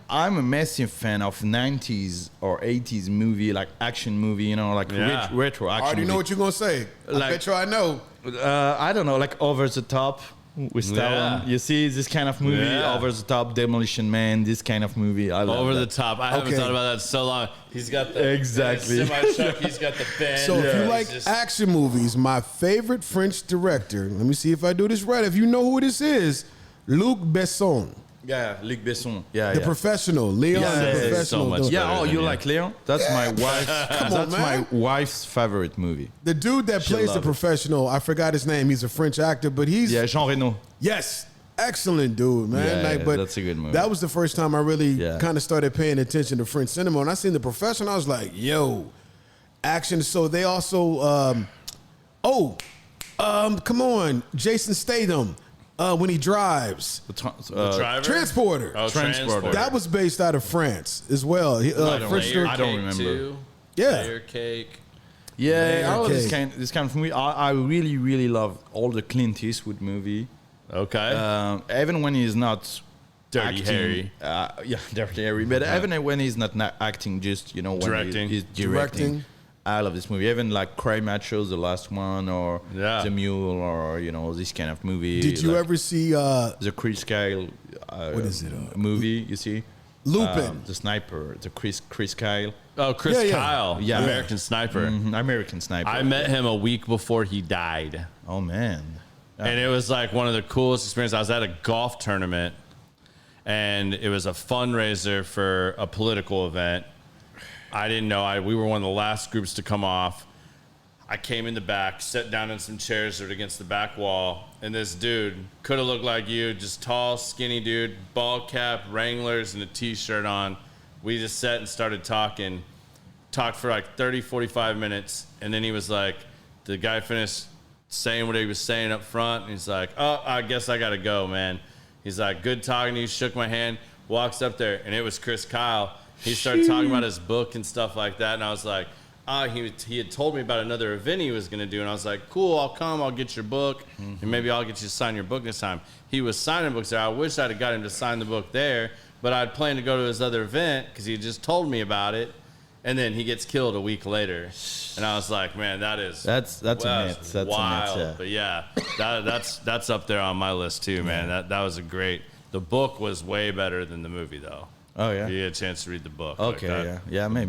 I'm a massive fan of 90s or 80s movie, like action movie, like Yeah. retro I action already know movie. what you're going to say. I Like- bet you I know. I don't know, like Over the Top with Stallone. Yeah. You see this kind of movie, Yeah. Over the Top, Demolition Man, this kind of movie. I love Over that. the top. I haven't Okay. thought about that so long. He's got the Exactly. semi-truck. He's got the band. So if you He's like just- action movies, my favorite French director, let me see if I do this right. If you know who this is, Luc Besson, Yeah, Luc Besson. Yeah, the yeah. professional, Leon Yeah, the yeah, yeah, professional. so much the, Yeah, better oh, than you you. like Leon? That's my wife's. on, That's my man. wife's favorite movie. the dude that plays the love it. professional, I forgot his name. He's a French actor, but he's Yeah, Jean Reno. yes, excellent dude, man. Yeah, like, yeah, but that's a good movie. That was the first time I really Yeah. kind of started paying attention to French cinema. And I seen the professional, I was like, yo, action. So they also, come on, Jason Statham, when he drives. Driver? Transporter. Oh, Transporter. That was based out of France as well. I don't French know. dir- I don't remember. Too. Yeah. Layer cake. Yeah, I love Okay. this kind of movie. I really, really love all the Clint Eastwood movie. Okay. Even when he's not Dirty acting, Harry. Yeah, Dirty Harry. But even when he's not acting, just when Directing. he's directing. I love this movie. Even like Cry Macho, the last one, or The Mule, or this kind of movie. Did you like ever see the Chris Kyle? What is it, movie? You see, Lupin? the sniper, the Chris Kyle, Oh, Chris Yeah, yeah. Kyle. Yeah. American Sniper. American Sniper. I met him a week before he died. Oh man. And it was like one of the coolest experiences. I was at a golf tournament, and it was a fundraiser for a political event. I didn't know. We were one of the last groups to come off. I came in the back, sat down in some chairs that were against the back wall, and this dude could have looked like you, just tall, skinny dude, bald cap, Wranglers, and a T-shirt on. We just sat and started talked for like 30, 45 minutes, and then he was like, the guy finished saying what he was saying up front. And he's like, oh, I guess I got to go, man. He's like, good talking to you. Shook my hand, walks up there, and it was Chris Kyle. He started talking about his book and stuff like that. And I was like, he had told me about another event he was going to do. And I was like, cool, I'll come. I'll get your book. And maybe I'll get you to sign your book this time. He was signing books there. I wish I'd have got him to sign the book there. But I'd planned to go to his other event because he just told me about it. And then he gets killed a week later. And I was like, man, that's a myth. That's wild. a myth, But yeah, that's up there on my list too, man. That was a great. The book was way better than the movie, though. Oh yeah. You had a chance to read the book. Okay, yeah, maybe.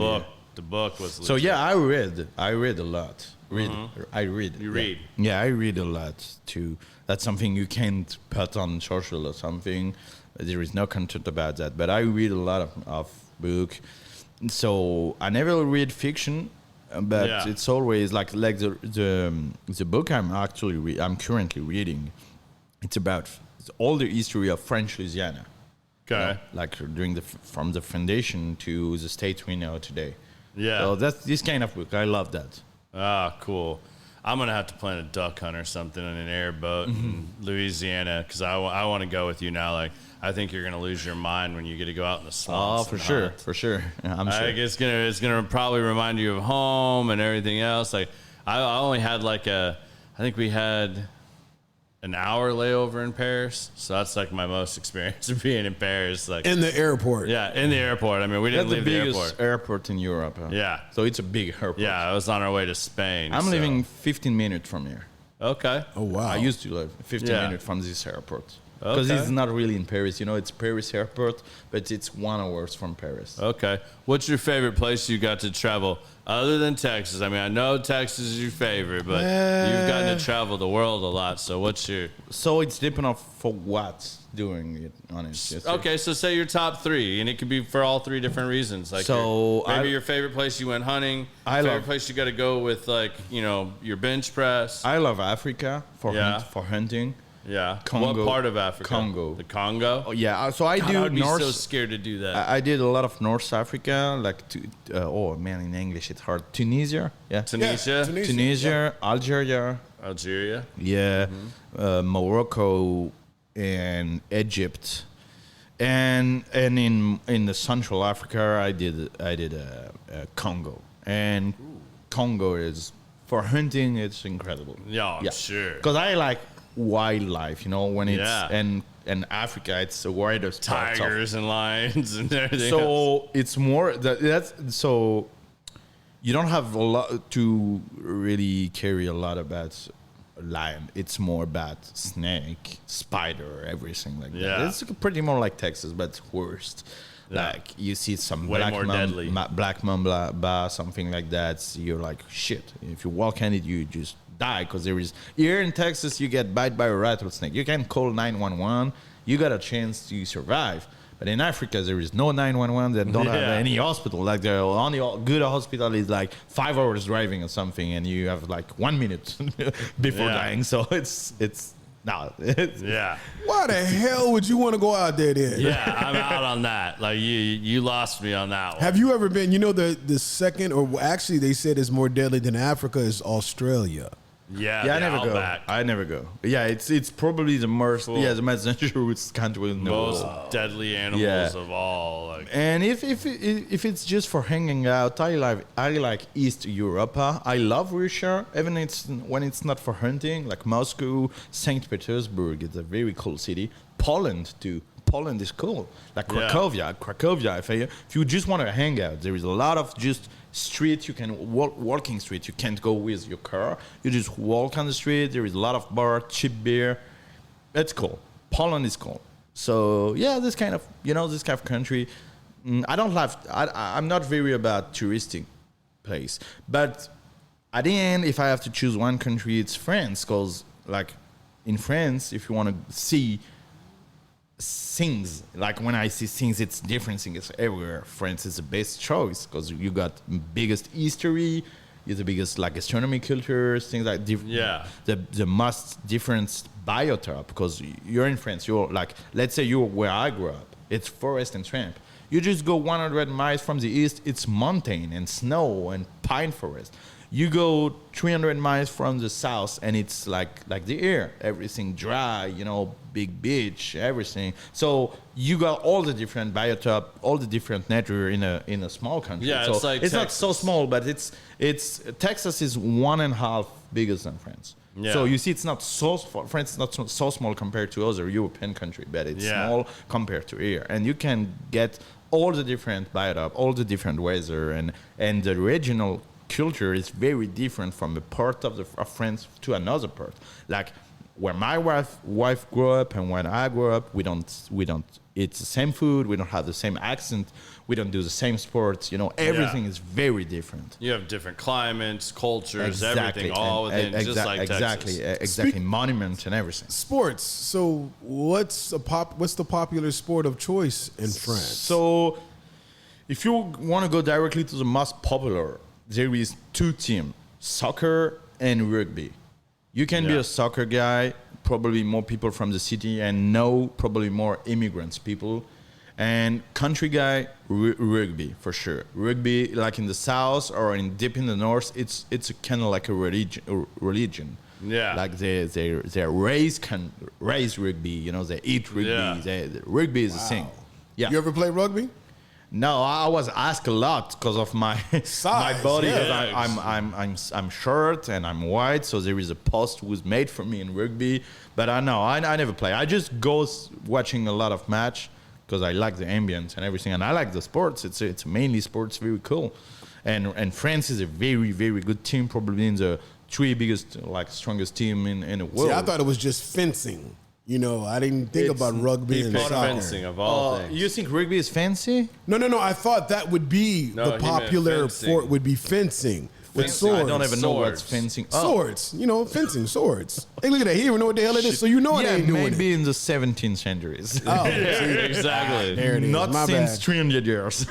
The book was. So legit. yeah, I read a lot. I read. You read. Yeah, I read a lot too. That's something you can't put on social or something. There is no content about that. But I read a lot of book. So I never read fiction, but it's always like the book I'm currently reading. It's about all the history of French Louisiana. Okay. You know, like from the foundation to the state we know today. Yeah. So that's this kind of book. I love that. Ah, cool. I'm gonna have to plan a duck hunt or something on an airboat in Louisiana because I want to go with you now. Like, I think you're gonna lose your mind when you get to go out in the swamps. Oh, for sure. Yeah, I'm sure. Like, it's gonna probably remind you of home and everything else. Like, I only had I think we had an hour layover in Paris, so that's like my most experience of being in Paris. Like In the airport. Yeah, in the airport. I mean, we didn't leave the airport. That's the biggest airport in Europe. Yeah. So it's a big airport. Yeah, I was on our way to Spain. I'm living 15 minutes from here. Okay. Oh, wow. I used to live 15 Yeah. minutes from this airport. Because Okay. it's not really in Paris. You know, it's Paris airport, but it's 1 hour from Paris. Okay. What's your favorite place you got to travel other than Texas? I mean, I know Texas is your favorite, but you've gotten to travel the world a lot. So what's your... So it's depending for what doing it on it. Yes, Okay, so say your top three, and it could be for all three different reasons. Like, maybe your favorite place you went hunting. Favorite place you got to go with, like, you know, your bench press. I love Africa for hunting. Yeah. Congo. What part of Africa? Congo. The Congo? Oh, yeah. So I God, do I would be North. so scared to do that. I did a lot of North Africa, like oh man, in English it's hard. Tunisia, yeah. Tunisia, Algeria, yeah, Morocco, and Egypt, and in the Central Africa I did Congo, and Congo is for hunting. It's incredible. Yeah, I'm sure. Because I like wildlife, you know, when it's and Africa, it's the widest tigers and lions and everything. So it's more that's so you don't have a lot to really carry a lot about lion. It's more about snake, spider, everything like that. It's pretty more like Texas, but worst. Like you see some black mamba, something like that. You're like shit. If you walk on it, you just die because there is here in Texas you get bite by a rattlesnake. You can call 911. You got a chance to survive. But in Africa there is no 911. They don't have any hospital. Like the only good hospital is like 5 hours driving or something, and you have like 1 minute before dying. So it's Why the hell would you want to go out there then? Yeah, I'm out on that. Like you lost me on that one. Have you ever been, you know, the second, or actually they said it's more deadly than Africa, is Australia. Yeah, I never go. Yeah, it's probably the most the most dangerous country in the world. Most deadly animals of all. Like. And if it's just for hanging out, I like East Europe. I love Russia, even when it's not for hunting. Like Moscow, St. Petersburg, it's a very cool city. Poland too. Poland is cool. Like Cracovia. If you just want to hang out, there is a lot of just street. You can walking street. You can't go with your car. You just walk on the street. There is a lot of bar, cheap beer. That's cool. Poland is cool. So yeah, this kind of country. I'm not very about touristic place. But at the end, if I have to choose one country, it's France. Because like in France, if you want to see things, like when I see things, it's different things everywhere. France is the best choice because you got biggest history, you're the biggest like astronomy cultures, things like the most different biotope. Because you're in France, you're like, let's say you're where I grew up, it's forest and swamp. You just go 100 miles from the east, it's mountain and snow and pine forest. You go 300 miles from the south, and it's like the air, everything dry, big beach, everything. So you got all the different biotop, all the different nature in a small country. Yeah, so it's like it's not Texas. so small, but it's Texas is 1.5 bigger than France. Yeah. So you see, it's not so France is not so small compared to other European country, but it's small compared to here, and you can get all the different biotop, all the different weather, and the regional culture is very different from a part of France to another part. Like where my wife grew up and when I grew up, we don't eat the same food, we don't have the same accent, we don't do the same sports. Everything is very different. You have different climates, cultures, everything, all within just like Texas. Exactly. Monuments and everything. Sports. So what's the popular sport of choice in France? So if you want to go directly to the most popular, there is 2 teams, soccer and rugby. You can be a soccer guy, probably more people from the city, and probably more immigrants people. And country guy, rugby for sure. Rugby, like in the south or deep in the north, it's kind of like a religion. Yeah. Like they raise rugby. They eat rugby. Yeah. Rugby is a thing. Yeah. You ever play rugby? No, I was asked a lot because of my Size, my body. yeah. I'm short and I'm white, so there is a post was made for me in rugby. But I never play. I just go watching a lot of match because I like the ambience and everything, and I like the sports. It's mainly sports, very cool. And France is a very, very good team, probably in the 3 biggest, strongest team in the world. See, I thought it was just fencing. I didn't think about rugby and picked soccer. fencing of all things. You think rugby is fancy? No. I thought that would be No, the he meant popular fencing. sport would be fencing with Fencing, swords. I don't even know what's Swords. fencing. Swords, fencing, swords. Hey, look at that. He don't even know what the hell it is, so you know it Yeah, ain't doing maybe it. in the 17th centuries. Oh, Exactly. there it is. Not My since bad. 300 years.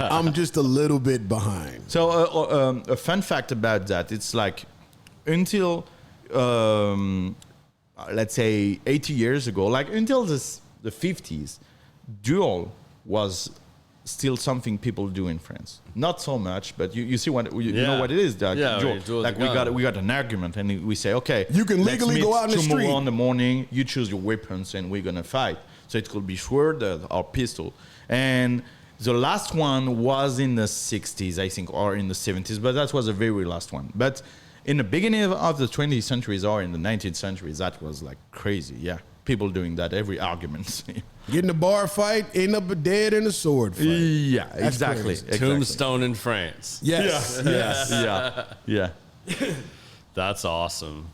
I'm just a little bit behind. So a fun fact about that, it's like until let's say 80 years ago, like until the 50s, duel was still something people do in France. Not so much, but you see what you know what it is. That Yeah, duel. when you duel Like with a gun. we got an argument and we say, okay, You can let's legally meet go out in the tomorrow street. in the morning. You choose your weapons and we're gonna fight. So it could be sword or pistol. And the last one was in the 60s, I think, or in the 70s, but that was the very last one. But in the beginning of the 20th centuries or in the 19th centuries, that was like crazy. Yeah, people doing that every argument. Get in a bar fight, end up dead in a sword fight. Yeah, exactly. crazy. exactly. Tombstone in France. Yes, yes. Yeah. That's awesome.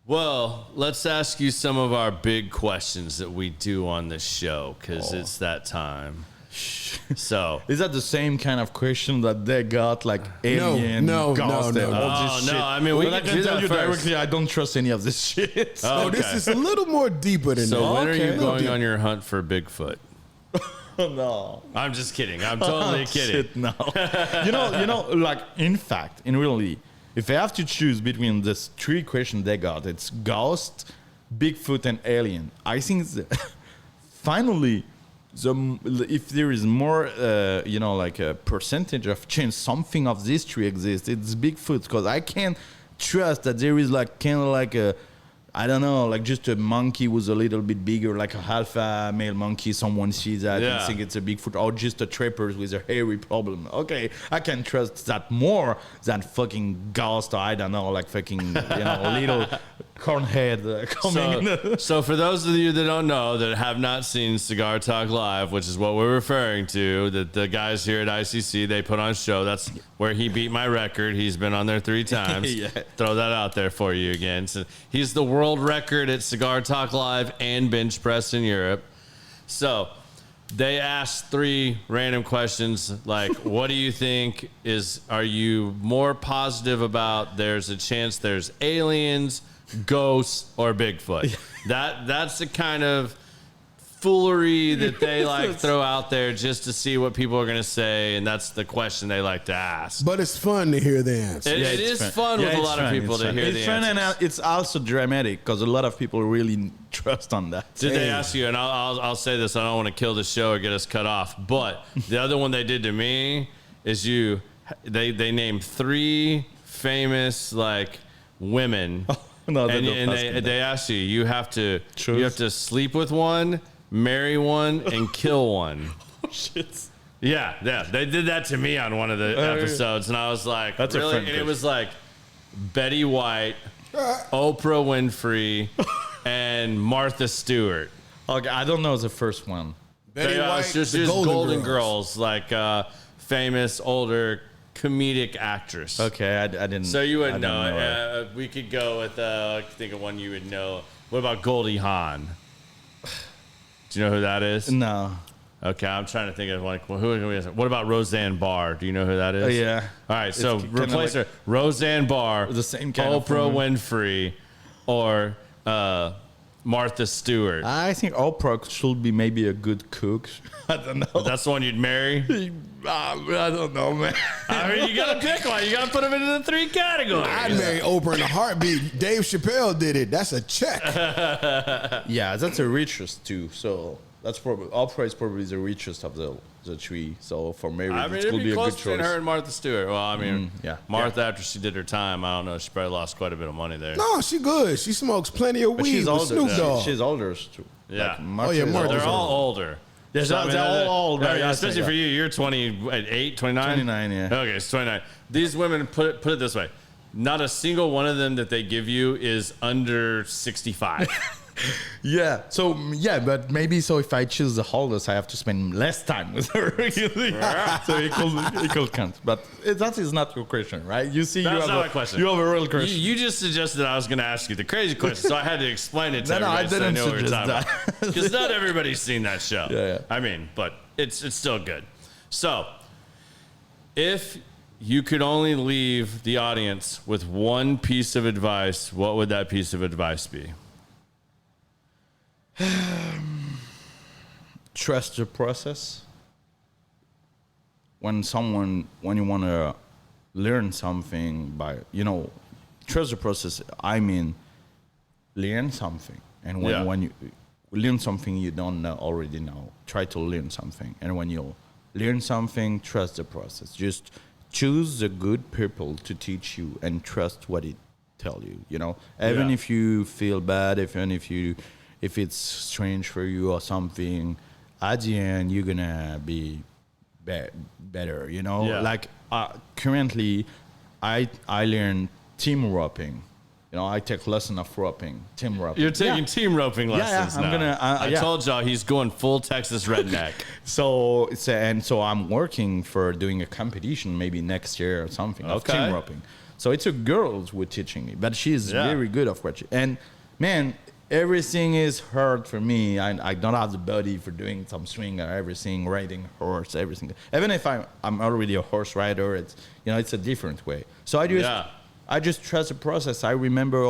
Well, let's ask you some of our big questions that we do on this show because it's that time. So, Is that the same kind of question that they got, like alien, no, ghost, no, and no. all this Oh, shit? no, I mean, we Well, I can can do tell that you first. directly, I don't trust any of this shit. Oh, Oh, this okay. is a little more deeper than so that. when are you Okay. going on your hunt for Bigfoot? No. I'm just kidding. I'm totally kidding. Shit, no. you know, like in fact, in really, if I have to choose between these 3 questions they got, it's ghost, Bigfoot, and alien. I think finally, if there is more, like a percentage of chance something of these 3 exists, it's Bigfoot, because I can't trust that there is like kind of like a, I don't know, like just a monkey who's a little bit bigger, like a alpha male monkey. Someone sees that and Yeah. think it's a Bigfoot, or just a trapper with a hairy problem. Okay, I can trust that more than fucking ghost, or I don't know, like fucking, little cornhead coming in. So for those of you that don't know, that have not seen Cigar Talk Live, which is what we're referring to, that the guys here at ICC, they put on a show. That's where he beat my record. He's been on there 3 times. Yeah. Throw that out there for you again. So he's the world record at Cigar Talk Live and bench press in Europe. So they asked 3 random questions like, what do you think are you more positive about there's a chance there's aliens, ghosts, or Bigfoot? That's the kind of foolery that they like throw out there just to see what people are going to say, and that's the question they like to ask. But it's fun to hear the answer. It is fun with a lot of people to hear the It's fun, answers. and it's also dramatic because a lot of people really trust on that. Did they ask you, and I'll say this, I don't want to kill the show or get us cut off, but the other one they did to me is you they named 3 famous like women. No, and they asked you have to sleep with one, marry one, and kill one. Oh, shit. Yeah, they did that to me on one of the episodes, and I was like, That's really? and it was like Betty White, Oprah Winfrey, and Martha Stewart. Okay, I don't know the first one. Betty White, just the Golden Girls, like famous older comedic actress. Okay, I didn't. So you would I know didn't it. We could go with, I think of one you would know. What about Goldie Hawn? Do you know who that is? No. Okay, I'm trying to think of like, what about Roseanne Barr? Do you know who that is? Yeah. All right, so It's kinda replace her. Roseanne Barr, The same kind of Oprah woman. Winfrey, or Martha Stewart. I think Oprah should be maybe a good cook. I don't know. That's the one you'd marry? I don't know, man. I mean, you gotta pick one. You gotta put them into the 3 categories. I'd marry Oprah in a heartbeat. Dave Chappelle did it. That's a check. Yeah, that's the richest too. So that's probably Oprah is probably the richest of the 3. So for marriage, I mean, it it'd could be be a close good between choice. her and Martha Stewart. Well, I mean, yeah. Martha, after she did her time, I don't know, she probably lost quite a bit of money there. No, she good. She smokes plenty of But weed she's with older. Snoop Dogg. She's older too. Yeah. Martha yeah, is Martha's older. They're all older. They're all old, right? Especially for you. You're 28, 29? 29, yeah. Okay, it's 29. These women, put it this way. Not a single one of them that they give you is under 65. Yeah. So but maybe so if I choose the oldest, I have to spend less time with her. So it could count. But that is not your question, right? You see, That's you have not a my question. You have a real question. You just suggested I was going to ask you the crazy question, so I had to explain it to No, I everybody so didn't know what we're suggest talking that. about. Because not everybody's seen that show. Yeah. I mean, but it's still good. So, if you could only leave the audience with one piece of advice, what would that piece of advice be? Trust the process. When you want to learn something trust the process. I mean, learn something. And when you learn something you don't already know, try to learn something. And when you learn something, trust the process. Just choose the good people to teach you and trust what it tell you. Even if you feel bad, if it's strange for you or something, at the end you're gonna be better. Like currently I learn team roping. I take lesson of roping, team roping. You're taking team roping lessons I'm now. gonna- I told y'all he's going full Texas redneck. So I'm working for doing a competition maybe next year or something of Okay. team roping. So it's a girl who's teaching me, but she's very good of what and man, everything is hard for me. I don't have the body for doing some swing or everything, riding horse, everything. Even if I'm already a horse rider, it's a different way. So I just trust the process. I remember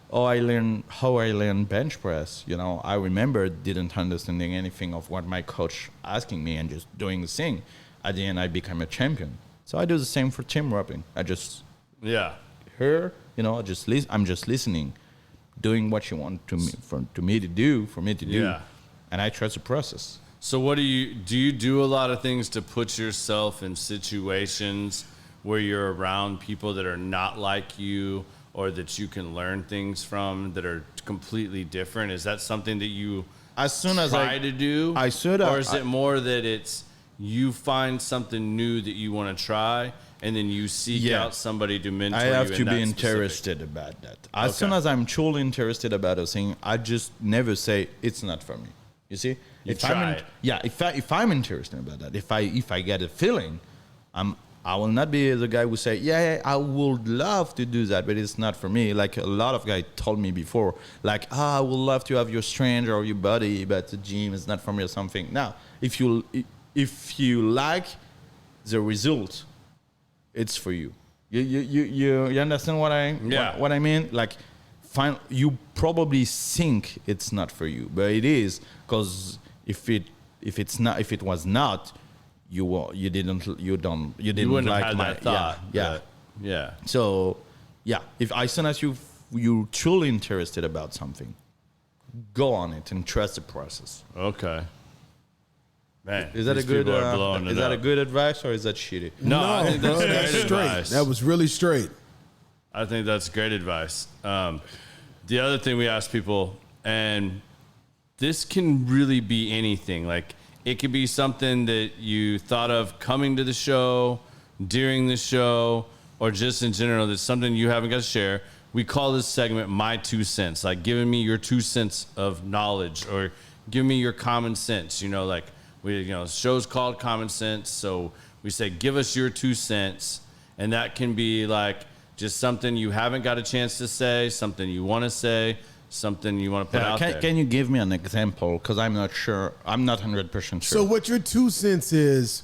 how I learned bench press. I remember didn't understanding anything of what my coach asking me and just doing the thing. At the end, I become a champion. So I do the same for team roping. I just I'm just listening, doing what you want for me to do, and I trust the process. So what do you do a lot of things to put yourself in situations where you're around people that are not like you or that you can learn things from that are completely different? Is that something that you try to do? Or is it more that it's you find something new that you want to try and then you seek out somebody to mentor you? I have to in be that interested about that. As soon as I'm truly interested about a thing, I just never say it's not for me. You see? If I'm interested about that, if I get a feeling, I will not be the guy who say, I would love to do that, but it's not for me. Like a lot of guys told me before, like, I would love to have your strength or your body, but the gym is not for me or something. Now, if you like the result, it's for you. You understand what I mean? Like, you probably think it's not for you, but it is, because if it was not, you wouldn't like have my that thought. Yeah. So if as soon as you're truly interested about something, go on it and trust the process. Okay. Man, Is that a these good? people are blowing it Is that a up. good advice or is that shitty? No, I think that's bro, great that's straight. advice. That was really straight. I think that's great advice. The other thing we ask people, and this can really be anything. Like, it could be something that you thought of coming to the show, during the show, or just in general, that's something you haven't got to share. We call this segment My 2 Cents, like giving me your 2 cents of knowledge or give me your common sense. You know, like the show's called Common Sense. So we say, give us your 2 cents. And that can be like just something you haven't got a chance to say, something you want to say, something you want to put out there. Can you give me an example? Because I'm not sure. I'm not 100% sure. So what your 2 cents is,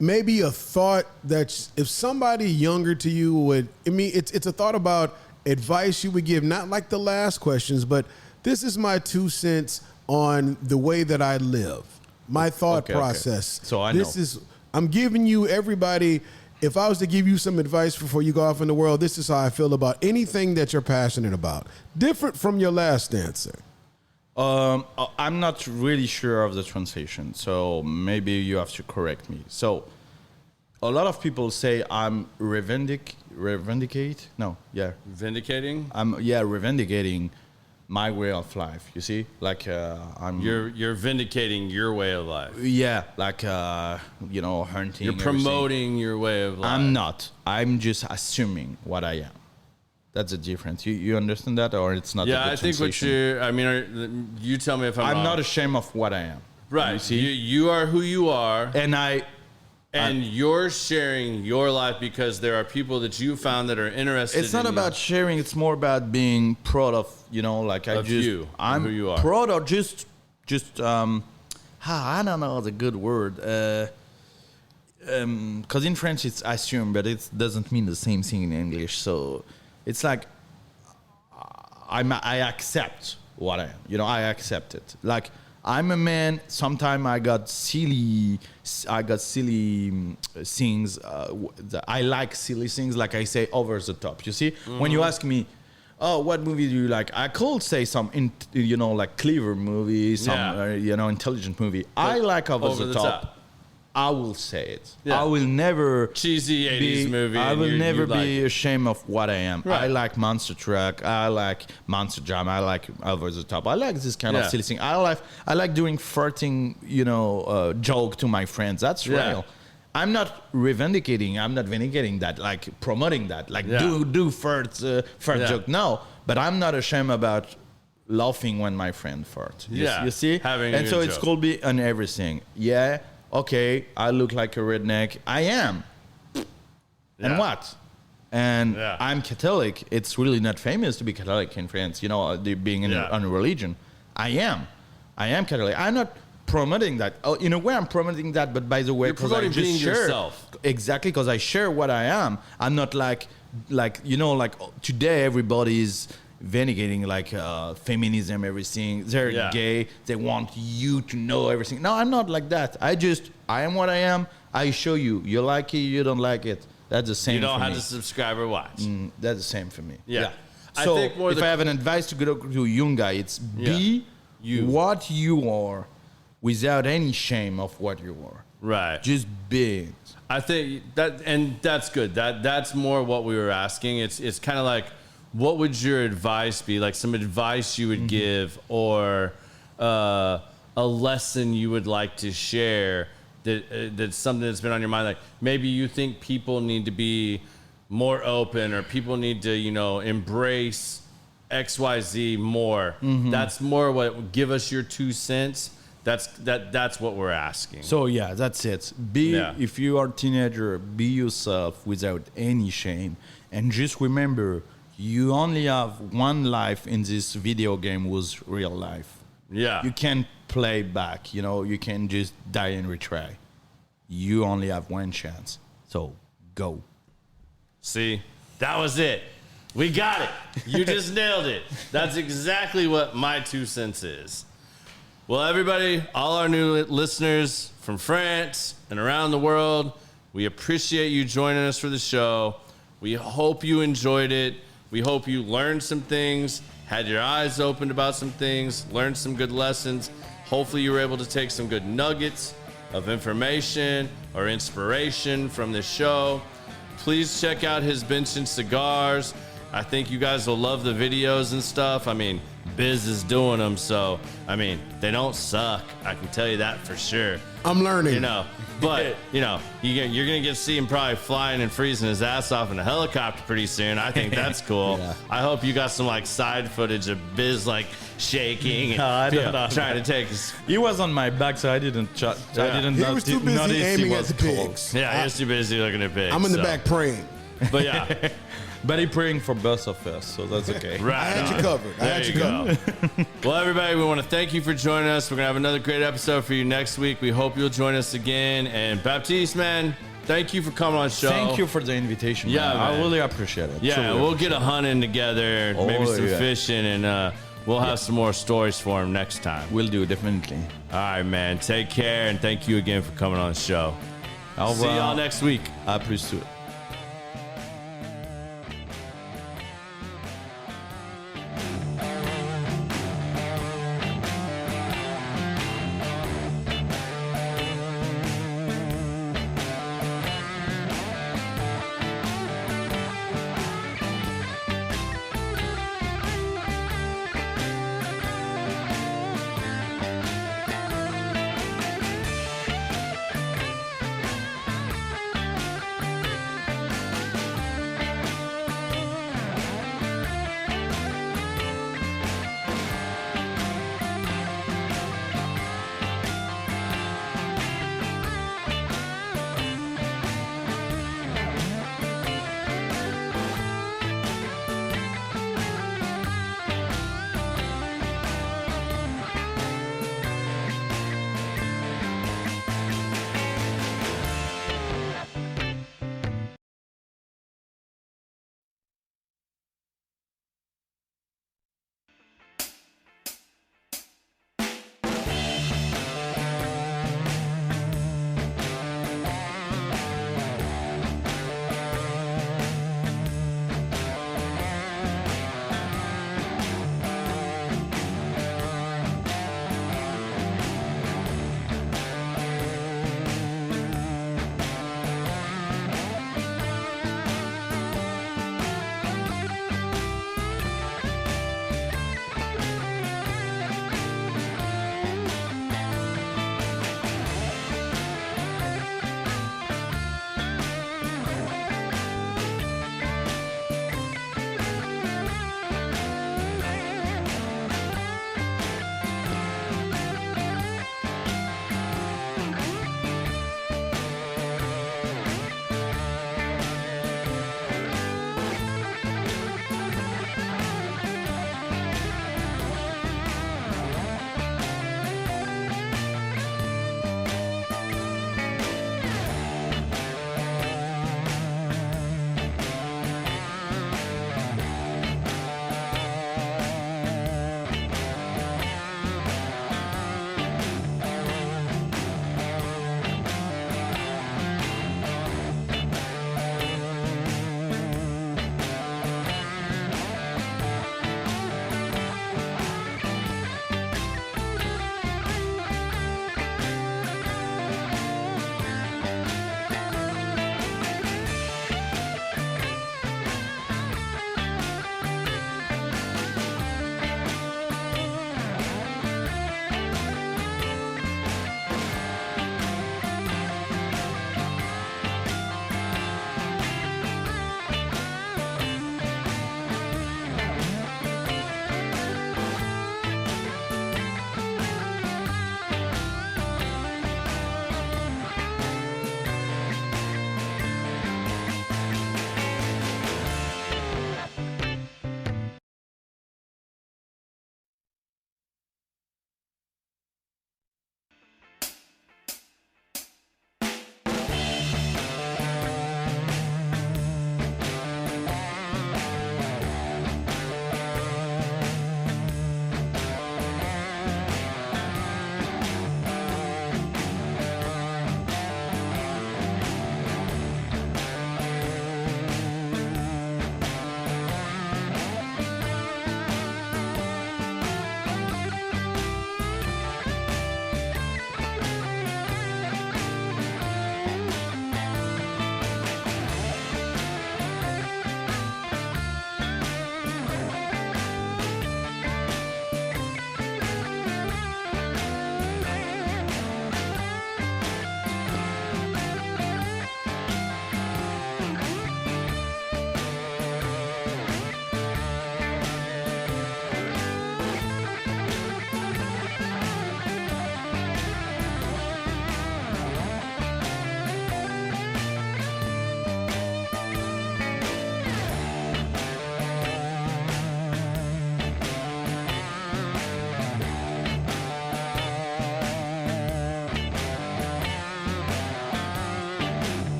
maybe a thought that if somebody younger to you would, I mean, it's a thought about advice you would give, not like the last questions, but this is my 2 cents on the way that I live, my thought process. So I'm giving you, everybody, if I was to give you some advice before you go off in the world, this is how I feel about anything that you're passionate about. Different from your last answer. I'm not really sure of the translation, so maybe you have to correct me. So, a lot of people say I'm Vindicating? I'm revendicating my way of life. You see, like I'm. You're vindicating your way of life. Yeah, like hunting. You're promoting your way of life. I'm not. I'm just assuming what I am. That's the difference. You understand that, or it's not? Yeah, a good I think translation? you tell me if I'm wrong. not ashamed of what I am. Right. You see, you are who you are, and you're sharing your life because there are people that you found that are interested. It's not about sharing. It's more about being proud of, I'm who you are. proud of just I don't know the good word. Because in French it's assume, but it doesn't mean the same thing in English. So it's like I accept what I am. I accept it. Like, I'm a man. Sometimes I got silly things. I like silly things. Like I say, over the top. You see, when you ask me, "Oh, what movie do you like?" I could say some, like clever movie, some intelligent movie. I like over the top. I will say it. Yeah. I will never cheesy 80s movie. I will never be ashamed of what I am. Right. I like Monster Truck. I like Monster Jam. I like Over the Top. I like this kind of silly thing. I like doing farting, joke to my friends. That's real. I'm not vindicating that, like promoting that, like do fart joke. No, but I'm not ashamed about laughing when my friend farts. You see? And so it's could be on everything. Yeah. Okay, I look like a redneck. I am. And what? And I'm Catholic. It's really not famous to be Catholic in France, being on a religion. I am Catholic. I'm not promoting that. Oh, in a way, I'm promoting that, but by the way, because I just share yourself. Exactly, because I share what I am. I'm not like today everybody's vindicating feminism, everything. They're gay. They want you to know everything. No, I'm not like that. I am what I am. I show you. You like it, you don't like it. That's the same. You don't for have me. to subscribe or watch. That's the same for me. Yeah. So I think if I have an advice to go to a young guy, it's be what you are without any shame of what you are. Right. Just be. I think that's good. That's more what we were asking. It's kind of like, what would your advice be? Like some advice you would give, or a lesson you would like to share that's something that's been on your mind. Like maybe you think people need to be more open, or people need to, embrace XYZ more. That's more what, give us your 2 cents. That's what we're asking. So that's it. If you are a teenager, be yourself without any shame. And just remember, you only have one life in this video game was real life. Yeah. You can't play back, you can just die and retry. You only have one chance. So go. See, that was it. We got it. You just nailed it. That's exactly what my 2 cents is. Well, everybody, all our new listeners from France and around the world, we appreciate you joining us for the show. We hope you enjoyed it. We hope you learned some things, had your eyes opened about some things, learned some good lessons. Hopefully you were able to take some good nuggets of information or inspiration from the show, please check out his Bench Cigars. I think you guys will love the videos and stuff. I mean, Biz is doing them, so, I mean, they don't suck. I can tell you that for sure. I'm learning. You know, but, you know, you're going to get to see him probably flying and freezing his ass off in a helicopter pretty soon. I think that's cool. Yeah. I hope you got some, like, side footage of Biz, like, shaking and No, I don't know. trying to take his... He was on my back, so I didn't. I didn't. He was too busy notice aiming he at was the cold. pigs. Yeah, he was too busy looking at pigs. I'm in the so. back praying. But, yeah. But he praying for both of us, so that's okay. Right. I had you covered. I There had you you covered. go. Well, everybody, we want to thank you for joining us. We're going to have another great episode for you next week. We hope you'll join us again. And Baptiste, man, thank you for coming on the show. Thank you for the invitation. Yeah, man. I man. really appreciate it. Yeah, Truly we'll appreciate get a hunting together, maybe Oh, some yeah. fishing, and we'll have some more stories for him next time. it. Will do, definitely. All right, man. Take care, and thank you again for coming on the show. Au See revoir. y'all next week. À plus.